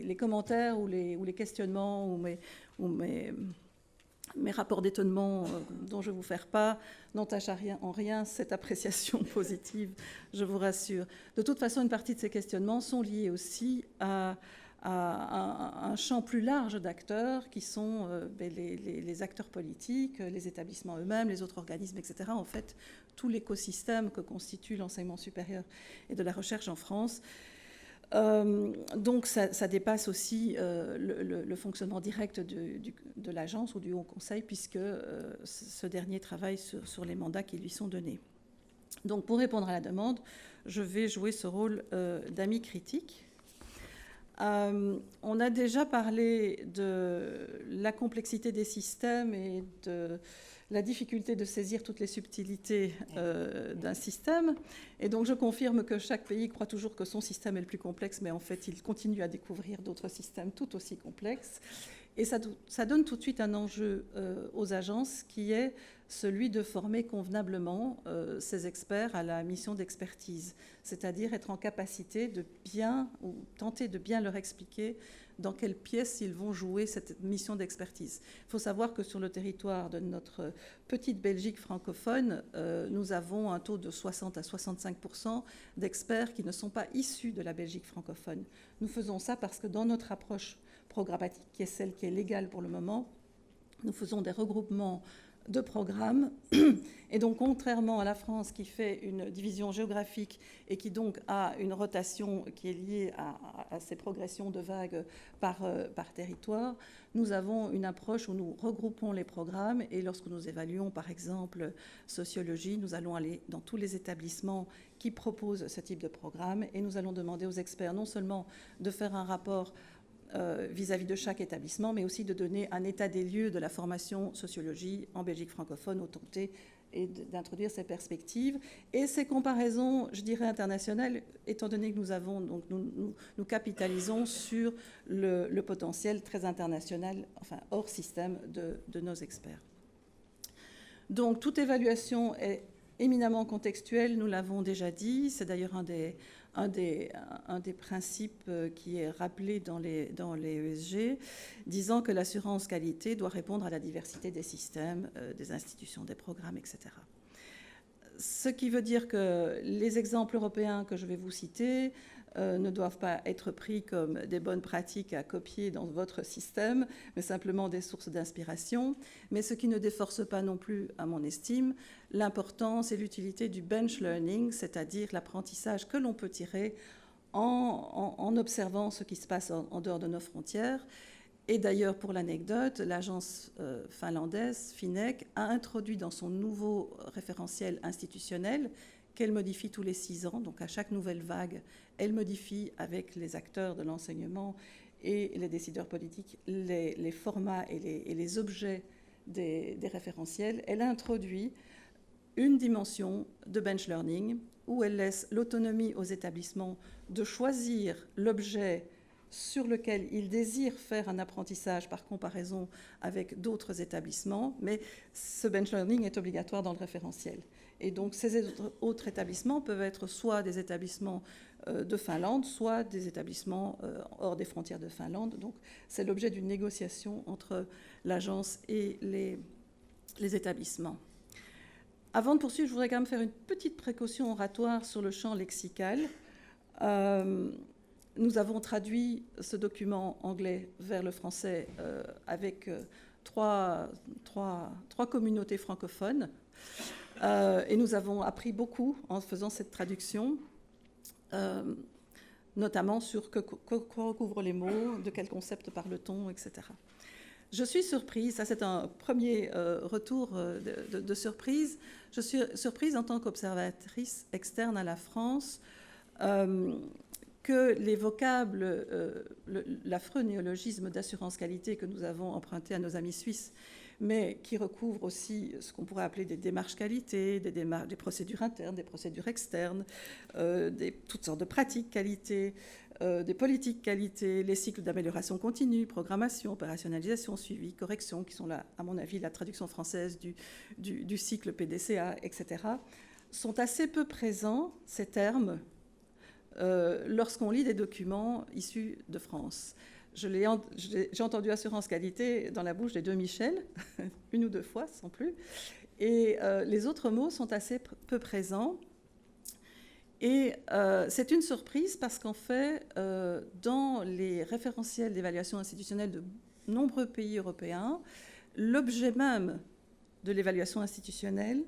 les commentaires ou les questionnements ou mes rapports d'étonnement dont je vais vous faire part n'entachent en rien cette appréciation positive, je vous rassure. De toute façon, une partie de ces questionnements sont liés aussi à un champ plus large d'acteurs qui sont les acteurs politiques, les établissements eux-mêmes, les autres organismes, etc. En fait, tout l'écosystème que constitue l'enseignement supérieur et de la recherche en France. Donc ça dépasse aussi le fonctionnement direct de l'agence ou du Haut Conseil, puisque ce dernier travaille sur les mandats qui lui sont donnés. Donc pour répondre à la demande, je vais jouer ce rôle d'ami critique. On a déjà parlé de la complexité des systèmes et de la difficulté de saisir toutes les subtilités d'un système. Et donc je confirme que chaque pays croit toujours que son système est le plus complexe, mais en fait il continue à découvrir d'autres systèmes tout aussi complexes. Et ça donne tout de suite un enjeu aux agences qui est celui de former convenablement ces experts à la mission d'expertise, c'est-à-dire être en capacité de tenter de bien leur expliquer dans quelle pièce ils vont jouer cette mission d'expertise. Il faut savoir que sur le territoire de notre petite Belgique francophone, nous avons un taux de 60 à 65% d'experts qui ne sont pas issus de la Belgique francophone. Nous faisons ça parce que dans notre approche programmatique, qui est celle qui est légale pour le moment, nous faisons des regroupements de programmes. Et donc, contrairement à la France qui fait une division géographique et qui donc a une rotation qui est liée à ces progressions de vagues par territoire, nous avons une approche où nous regroupons les programmes, et lorsque nous évaluons, par exemple, sociologie, nous allons aller dans tous les établissements qui proposent ce type de programme, et nous allons demander aux experts non seulement de faire un rapport vis-à-vis de chaque établissement, mais aussi de donner un état des lieux de la formation sociologie en Belgique francophone, au tenter et d'introduire ces perspectives. Et ces comparaisons, je dirais, internationales, étant donné que nous capitalisons sur le potentiel très international, enfin hors système de nos experts. Donc toute évaluation est éminemment contextuelle, nous l'avons déjà dit, c'est d'ailleurs un des principes qui est rappelé dans les ESG, disant que l'assurance qualité doit répondre à la diversité des systèmes, des institutions, des programmes, etc. Ce qui veut dire que les exemples européens que je vais vous citer ne doivent pas être pris comme des bonnes pratiques à copier dans votre système, mais simplement des sources d'inspiration, mais ce qui ne déforce pas non plus, à mon estime, l'importance et l'utilité du bench learning, c'est-à-dire l'apprentissage que l'on peut tirer en observant ce qui se passe en dehors de nos frontières. Et d'ailleurs, pour l'anecdote, l'agence finlandaise, FINEC, a introduit dans son nouveau référentiel institutionnel, qu'elle modifie tous les 6 ans, donc à chaque nouvelle vague, elle modifie avec les acteurs de l'enseignement et les décideurs politiques les formats et les objets des référentiels, elle introduit une dimension de bench learning où elle laisse l'autonomie aux établissements de choisir l'objet sur lequel ils désirent faire un apprentissage par comparaison avec d'autres établissements, mais ce bench learning est obligatoire dans le référentiel. Et donc ces autres établissements peuvent être soit des établissements de Finlande, soit des établissements hors des frontières de Finlande. Donc c'est l'objet d'une négociation entre l'agence et les établissements. Avant de poursuivre, je voudrais quand même faire une petite précaution oratoire sur le champ lexical. Nous avons traduit ce document anglais vers le français avec trois communautés francophones. Et nous avons appris beaucoup en faisant cette traduction, notamment sur quoi recouvrent les mots, de quel concept parle-t-on, etc. Je suis surprise, ça c'est un premier retour de surprise, je suis surprise en tant qu'observatrice externe à la France que les vocables, l'affreux néologisme d'assurance qualité que nous avons emprunté à nos amis suisses, mais qui recouvre aussi ce qu'on pourrait appeler des démarches qualité, des procédures internes, des procédures externes, toutes sortes de pratiques qualité, des politiques qualité, les cycles d'amélioration continue, programmation, opérationnalisation, suivi, correction, qui sont là, à mon avis, la traduction française du cycle PDCA, etc., sont assez peu présents, ces termes, lorsqu'on lit des documents issus de France. J'ai entendu assurance qualité dans la bouche des deux Michel, une ou deux fois, sans plus, et les autres mots sont assez peu présents. Et c'est une surprise parce qu'en fait, dans les référentiels d'évaluation institutionnelle de nombreux pays européens, l'objet même de l'évaluation institutionnelle,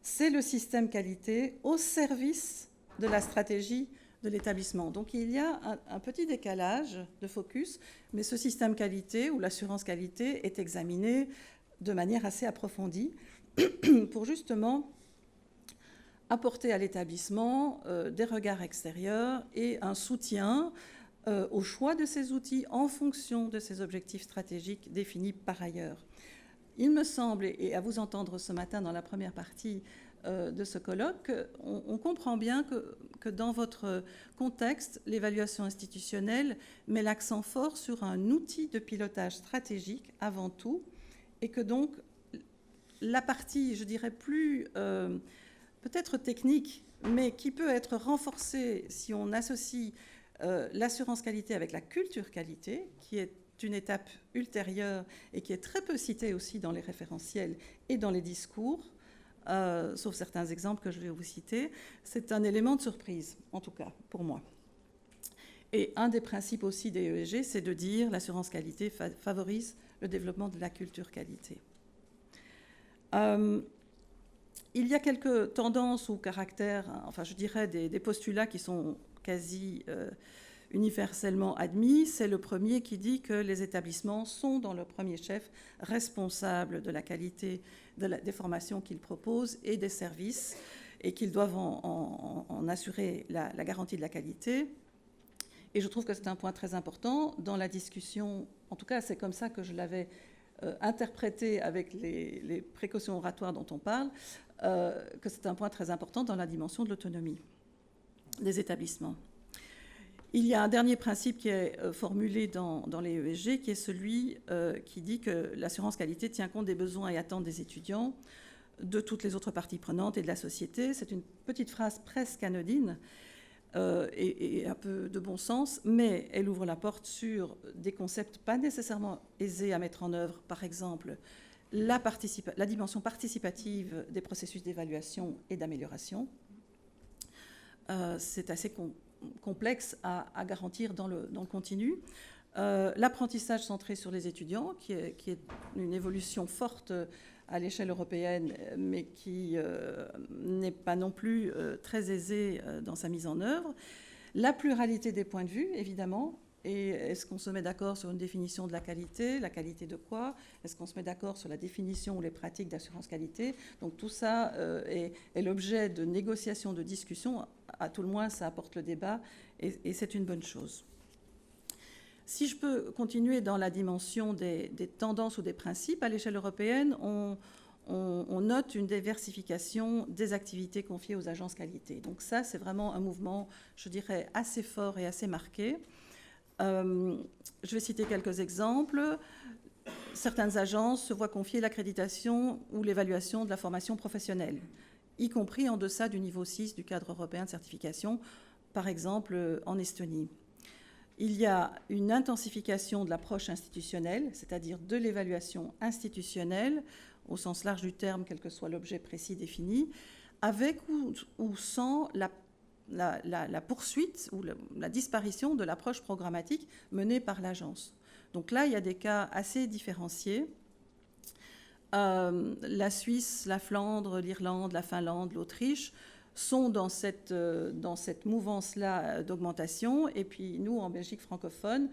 c'est le système qualité au service de la stratégie de l'établissement. Donc il y a un petit décalage de focus, mais ce système qualité ou l'assurance qualité est examiné de manière assez approfondie pour justement apporter à l'établissement des regards extérieurs et un soutien au choix de ces outils en fonction de ces objectifs stratégiques définis par ailleurs. Il me semble, et à vous entendre ce matin dans la première partie de ce colloque, on comprend bien que dans votre contexte, l'évaluation institutionnelle met l'accent fort sur un outil de pilotage stratégique avant tout, et que donc la partie, je dirais, plus peut-être technique, mais qui peut être renforcée si on associe l'assurance qualité avec la culture qualité, qui est une étape ultérieure et qui est très peu citée aussi dans les référentiels et dans les discours, sauf certains exemples que je vais vous citer. C'est un élément de surprise, en tout cas, pour moi. Et un des principes aussi des ESG, c'est de dire l'assurance qualité favorise le développement de la culture qualité. Il y a quelques tendances ou caractères, enfin je dirais des postulats qui sont quasi universellement admis. C'est le premier qui dit que les établissements sont, dans leur premier chef, responsables de la qualité des formations qu'ils proposent et des services, et qu'ils doivent en assurer la garantie de la qualité. Et je trouve que c'est un point très important dans la discussion, en tout cas c'est comme ça que je l'avais interprété avec les précautions oratoires dont on parle, que c'est un point très important dans la dimension de l'autonomie des établissements. Il y a un dernier principe qui est formulé dans les ESG, qui est celui qui dit que l'assurance qualité tient compte des besoins et attentes des étudiants, de toutes les autres parties prenantes et de la société. C'est une petite phrase presque anodine et un peu de bon sens, mais elle ouvre la porte sur des concepts pas nécessairement aisés à mettre en œuvre, par exemple la dimension participative des processus d'évaluation et d'amélioration. C'est assez complexe à garantir dans le continu. L'apprentissage centré sur les étudiants, qui est une évolution forte à l'échelle européenne, mais qui n'est pas non plus très aisée dans sa mise en œuvre. La pluralité des points de vue, évidemment. Et est-ce qu'on se met d'accord sur une définition de la qualité de quoi? Est-ce qu'on se met d'accord sur la définition ou les pratiques d'assurance qualité? Donc tout ça est l'objet de négociations, de discussions. À tout le moins, ça apporte le débat et c'est une bonne chose. Si je peux continuer dans la dimension des tendances ou des principes, à l'échelle européenne, on note une diversification des activités confiées aux agences qualité. Donc ça, c'est vraiment un mouvement, je dirais, assez fort et assez marqué. Je vais citer quelques exemples. Certaines agences se voient confier l'accréditation ou l'évaluation de la formation professionnelle, y compris en deçà du niveau 6 du cadre européen de certification, par exemple en Estonie. Il y a une intensification de l'approche institutionnelle, c'est-à-dire de l'évaluation institutionnelle, au sens large du terme, quel que soit l'objet précis défini, avec ou sans la poursuite ou la disparition de l'approche programmatique menée par l'agence. Donc là, il y a des cas assez différenciés. La Suisse, la Flandre, l'Irlande, la Finlande, l'Autriche sont dans cette mouvance-là d'augmentation. Et puis nous, en Belgique francophone,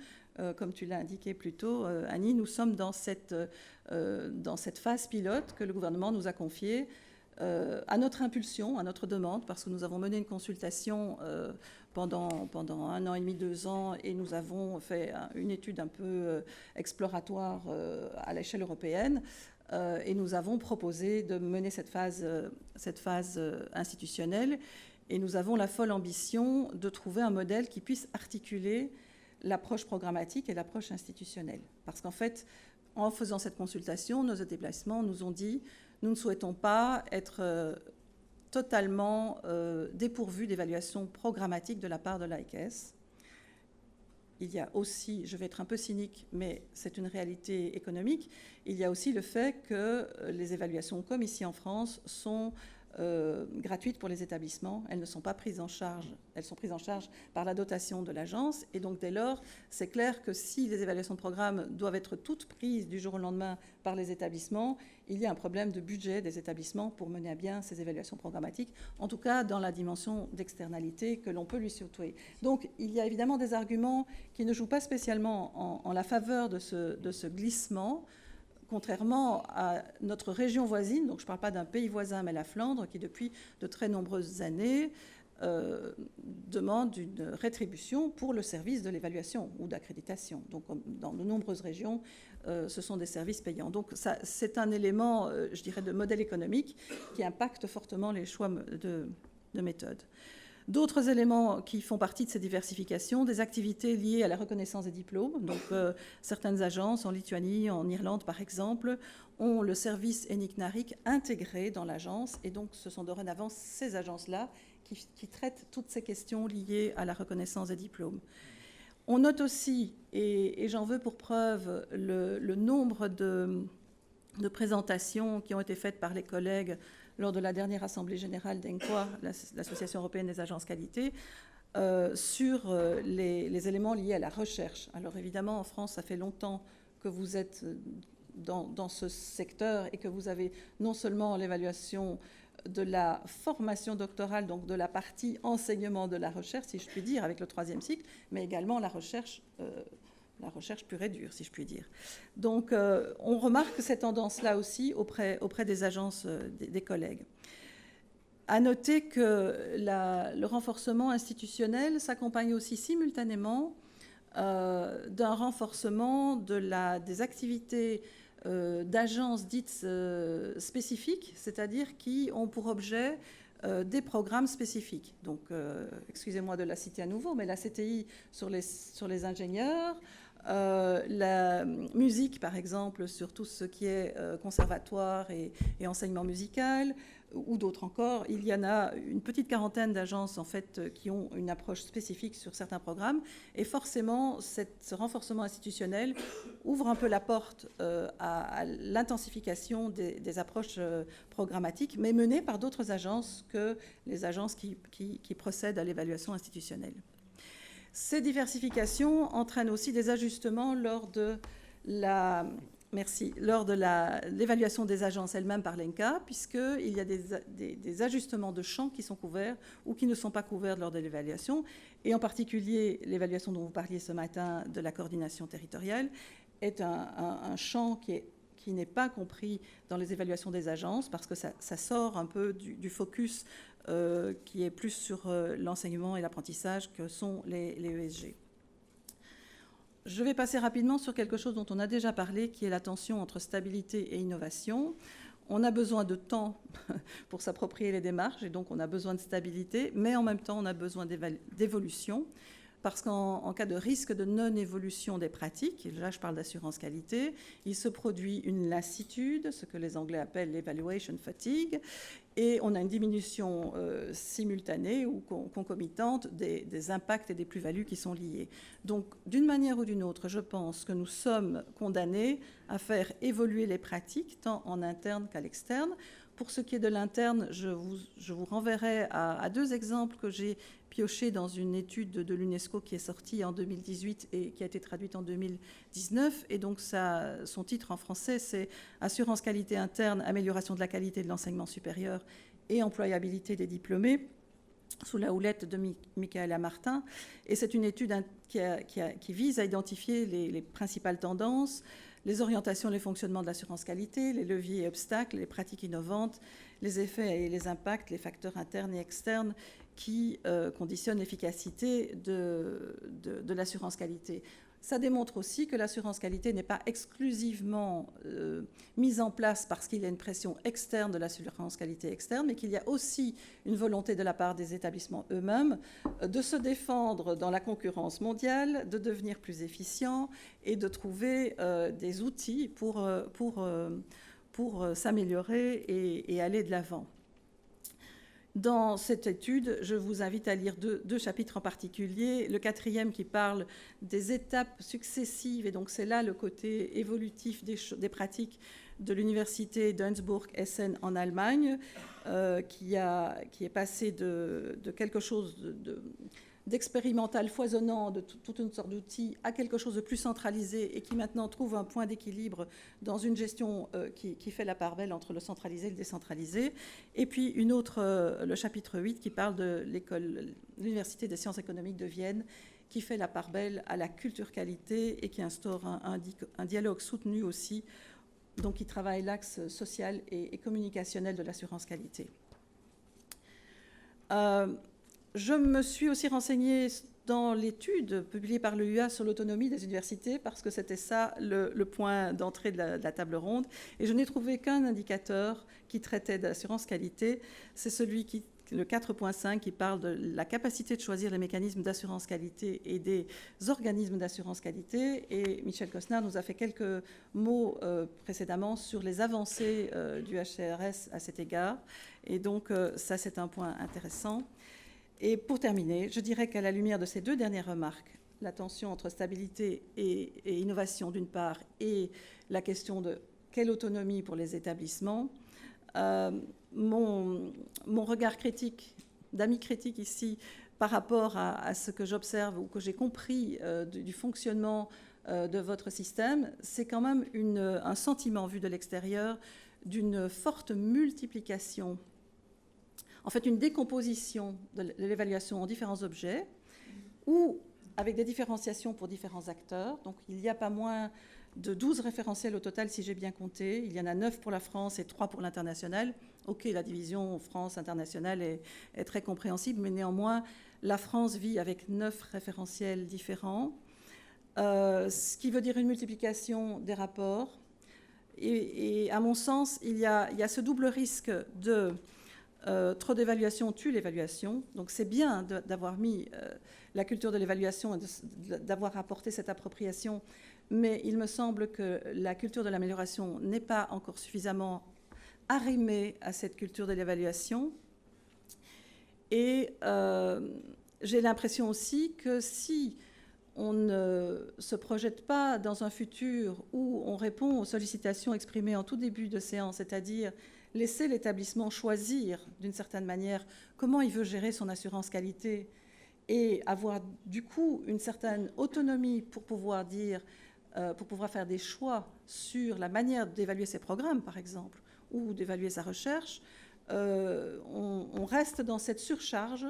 comme tu l'as indiqué plus tôt, Annie, nous sommes dans cette phase pilote que le gouvernement nous a confiée à notre impulsion, à notre demande, parce que nous avons mené une consultation pendant 1 an et demi, 2 ans, et nous avons fait une étude un peu exploratoire à l'échelle européenne, et nous avons proposé de mener cette phase institutionnelle, et nous avons la folle ambition de trouver un modèle qui puisse articuler l'approche programmatique et l'approche institutionnelle. Parce qu'en fait, en faisant cette consultation, nos établissements nous ont dit « nous ne souhaitons pas être totalement dépourvus d'évaluation programmatique de la part de l'AECES ». Il y a aussi, je vais être un peu cynique, mais c'est une réalité économique, il y a aussi le fait que les évaluations, comme ici en France, sont gratuites pour les établissements. Elles ne sont pas prises en charge. Elles sont prises en charge par la dotation de l'agence. Et donc, dès lors, c'est clair que si les évaluations de programme doivent être toutes prises du jour au lendemain par les établissements, il y a un problème de budget des établissements pour mener à bien ces évaluations programmatiques, en tout cas dans la dimension d'externalité que l'on peut lui souhaiter. Donc, il y a évidemment des arguments qui ne jouent pas spécialement en la faveur de ce glissement, contrairement à notre région voisine, donc je ne parle pas d'un pays voisin, mais la Flandre, qui depuis de très nombreuses années demande une rétribution pour le service de l'évaluation ou d'accréditation. Donc dans de nombreuses régions, ce sont des services payants. Donc c'est un élément, je dirais, de modèle économique qui impacte fortement les choix de méthode. D'autres éléments qui font partie de ces diversifications, des activités liées à la reconnaissance des diplômes. Donc, certaines agences en Lituanie, en Irlande par exemple, ont le service ENIC-NARIC intégré dans l'agence. Et donc, ce sont dorénavant ces agences-là qui traitent toutes ces questions liées à la reconnaissance des diplômes. On note aussi, et j'en veux pour preuve, le nombre de présentations qui ont été faites par les collègues lors de la dernière Assemblée générale d'ENCOA, l'Association européenne des agences qualité, sur les éléments liés à la recherche. Alors évidemment, en France, ça fait longtemps que vous êtes dans ce secteur et que vous avez non seulement l'évaluation de la formation doctorale, donc de la partie enseignement de la recherche, si je puis dire, avec le 3e cycle, mais également la recherche pure et dure, si je puis dire. Donc, on remarque cette tendance-là aussi auprès des agences, des collègues. À noter que le renforcement institutionnel s'accompagne aussi simultanément d'un renforcement des activités d'agences dites spécifiques, c'est-à-dire qui ont pour objet des programmes spécifiques. Donc, excusez-moi de la citer à nouveau, mais la CTI sur les ingénieurs, la musique, par exemple, sur tout ce qui est conservatoire et enseignement musical, ou d'autres encore. Il y en a une petite quarantaine d'agences, en fait, qui ont une approche spécifique sur certains programmes. Et forcément, ce renforcement institutionnel ouvre un peu la porte à l'intensification des approches programmatiques, mais menées par d'autres agences que les agences qui procèdent à l'évaluation institutionnelle. Ces diversifications entraînent aussi des ajustements lors de l'évaluation des agences elles-mêmes par l'ENCA, puisqu'il y a des ajustements de champs qui sont couverts ou qui ne sont pas couverts lors de l'évaluation, et en particulier l'évaluation dont vous parliez ce matin de la coordination territoriale est un champ qui n'est pas compris dans les évaluations des agences, parce que ça sort un peu du focus qui est plus sur l'enseignement et l'apprentissage que sont les ESG. Je vais passer rapidement sur quelque chose dont on a déjà parlé, qui est la tension entre stabilité et innovation. On a besoin de temps pour s'approprier les démarches, et donc on a besoin de stabilité, mais en même temps, on a besoin d'évolution, parce qu'en cas de risque de non-évolution des pratiques, et là je parle d'assurance qualité, il se produit une lassitude, ce que les Anglais appellent l'evaluation fatigue, et on a une diminution simultanée ou concomitante des impacts et des plus-values qui sont liés. Donc, d'une manière ou d'une autre, je pense que nous sommes condamnés à faire évoluer les pratiques, tant en interne qu'à l'externe. Pour ce qui est de l'interne, je vous renverrai à 2 exemples que j'ai piochés dans une étude de l'UNESCO qui est sortie en 2018 et qui a été traduite en 2019. Et donc, son titre en français, c'est « Assurance qualité interne, amélioration de la qualité de l'enseignement supérieur et employabilité des diplômés », sous la houlette de Michaela Martin. Et c'est une étude qui vise à identifier les principales tendances, les orientations et les fonctionnements de l'assurance qualité, les leviers et obstacles, les pratiques innovantes, les effets et les impacts, les facteurs internes et externes qui conditionnent l'efficacité de l'assurance qualité. Ça démontre aussi que l'assurance qualité n'est pas exclusivement mise en place parce qu'il y a une pression externe de l'assurance qualité externe, mais qu'il y a aussi une volonté de la part des établissements eux-mêmes de se défendre dans la concurrence mondiale, de devenir plus efficients et de trouver des outils pour s'améliorer et aller de l'avant. Dans cette étude, je vous invite à lire deux chapitres en particulier. Le 4e qui parle des étapes successives, et donc c'est là le côté évolutif des pratiques de l'université d'Innsbruck-Essen en Allemagne, qui est passé de quelque chose d'expérimental foisonnant, de toute une sorte d'outils, à quelque chose de plus centralisé et qui maintenant trouve un point d'équilibre dans une gestion qui fait la part belle entre le centralisé et le décentralisé. Et puis une autre, le chapitre 8, qui parle de l'Université des sciences économiques de Vienne, qui fait la part belle à la culture qualité et qui instaure un dialogue soutenu aussi, donc qui travaille l'axe social et communicationnel de l'assurance qualité. Je me suis aussi renseignée dans l'étude publiée par l'UA sur l'autonomie des universités, parce que c'était ça le point d'entrée de la table ronde. Et je n'ai trouvé qu'un indicateur qui traitait d'assurance qualité. C'est le 4.5 qui parle de la capacité de choisir les mécanismes d'assurance qualité et des organismes d'assurance qualité. Et Michel Cosnard nous a fait quelques mots précédemment sur les avancées du HCRS à cet égard. Et donc ça, c'est un point intéressant. Et pour terminer, je dirais qu'à la lumière de ces 2 dernières remarques, la tension entre stabilité et innovation d'une part, et la question de quelle autonomie pour les établissements, mon regard critique, d'amis critiques ici, par rapport à ce que j'observe ou que j'ai compris du fonctionnement de votre système, c'est quand même un sentiment vu de l'extérieur d'une forte multiplication, en fait une décomposition de l'évaluation en différents objets ou avec des différenciations pour différents acteurs. Donc il n'y a pas moins de 12 référentiels au total, si j'ai bien compté. Il y en a 9 pour la France et 3 pour l'international. OK, la division France-internationale est très compréhensible, mais néanmoins, la France vit avec 9 référentiels différents, ce qui veut dire une multiplication des rapports. Et à mon sens, il y a ce double risque de trop d'évaluation tue l'évaluation. Donc c'est bien d'avoir mis la culture de l'évaluation et d'avoir apporté cette appropriation, mais il me semble que la culture de l'amélioration n'est pas encore suffisamment arrimée à cette culture de l'évaluation. Et j'ai l'impression aussi que si on ne se projette pas dans un futur où on répond aux sollicitations exprimées en tout début de séance, c'est-à-dire laisser l'établissement choisir d'une certaine manière comment il veut gérer son assurance qualité et avoir du coup une certaine autonomie pour pouvoir faire des choix sur la manière d'évaluer ses programmes, par exemple, ou d'évaluer sa recherche, on reste dans cette surcharge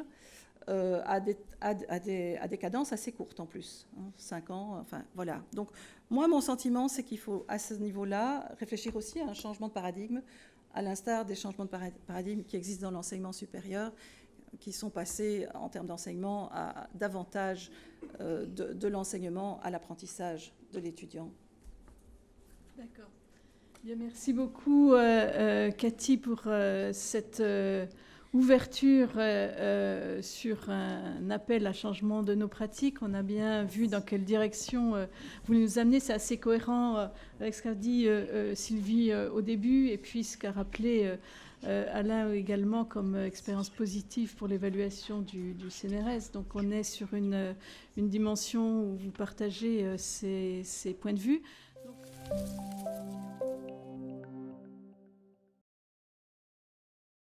à des cadences assez courtes en plus, 5 ans, enfin voilà. Donc moi, mon sentiment, c'est qu'il faut à ce niveau-là réfléchir aussi à un changement de paradigme, à l'instar des changements de paradigme qui existent dans l'enseignement supérieur, qui sont passés en termes d'enseignement à davantage de l'enseignement à l'apprentissage de l'étudiant. D'accord. Bien, merci beaucoup, Cathy, pour cette ouverture sur un appel à changement de nos pratiques. On a bien vu dans quelle direction vous nous amenez. C'est assez cohérent avec ce qu'a dit Sylvie au début et puis ce qu'a rappelé Alain également comme expérience positive pour l'évaluation du CNRS. Donc on est sur une dimension où vous partagez ces points de vue. Donc...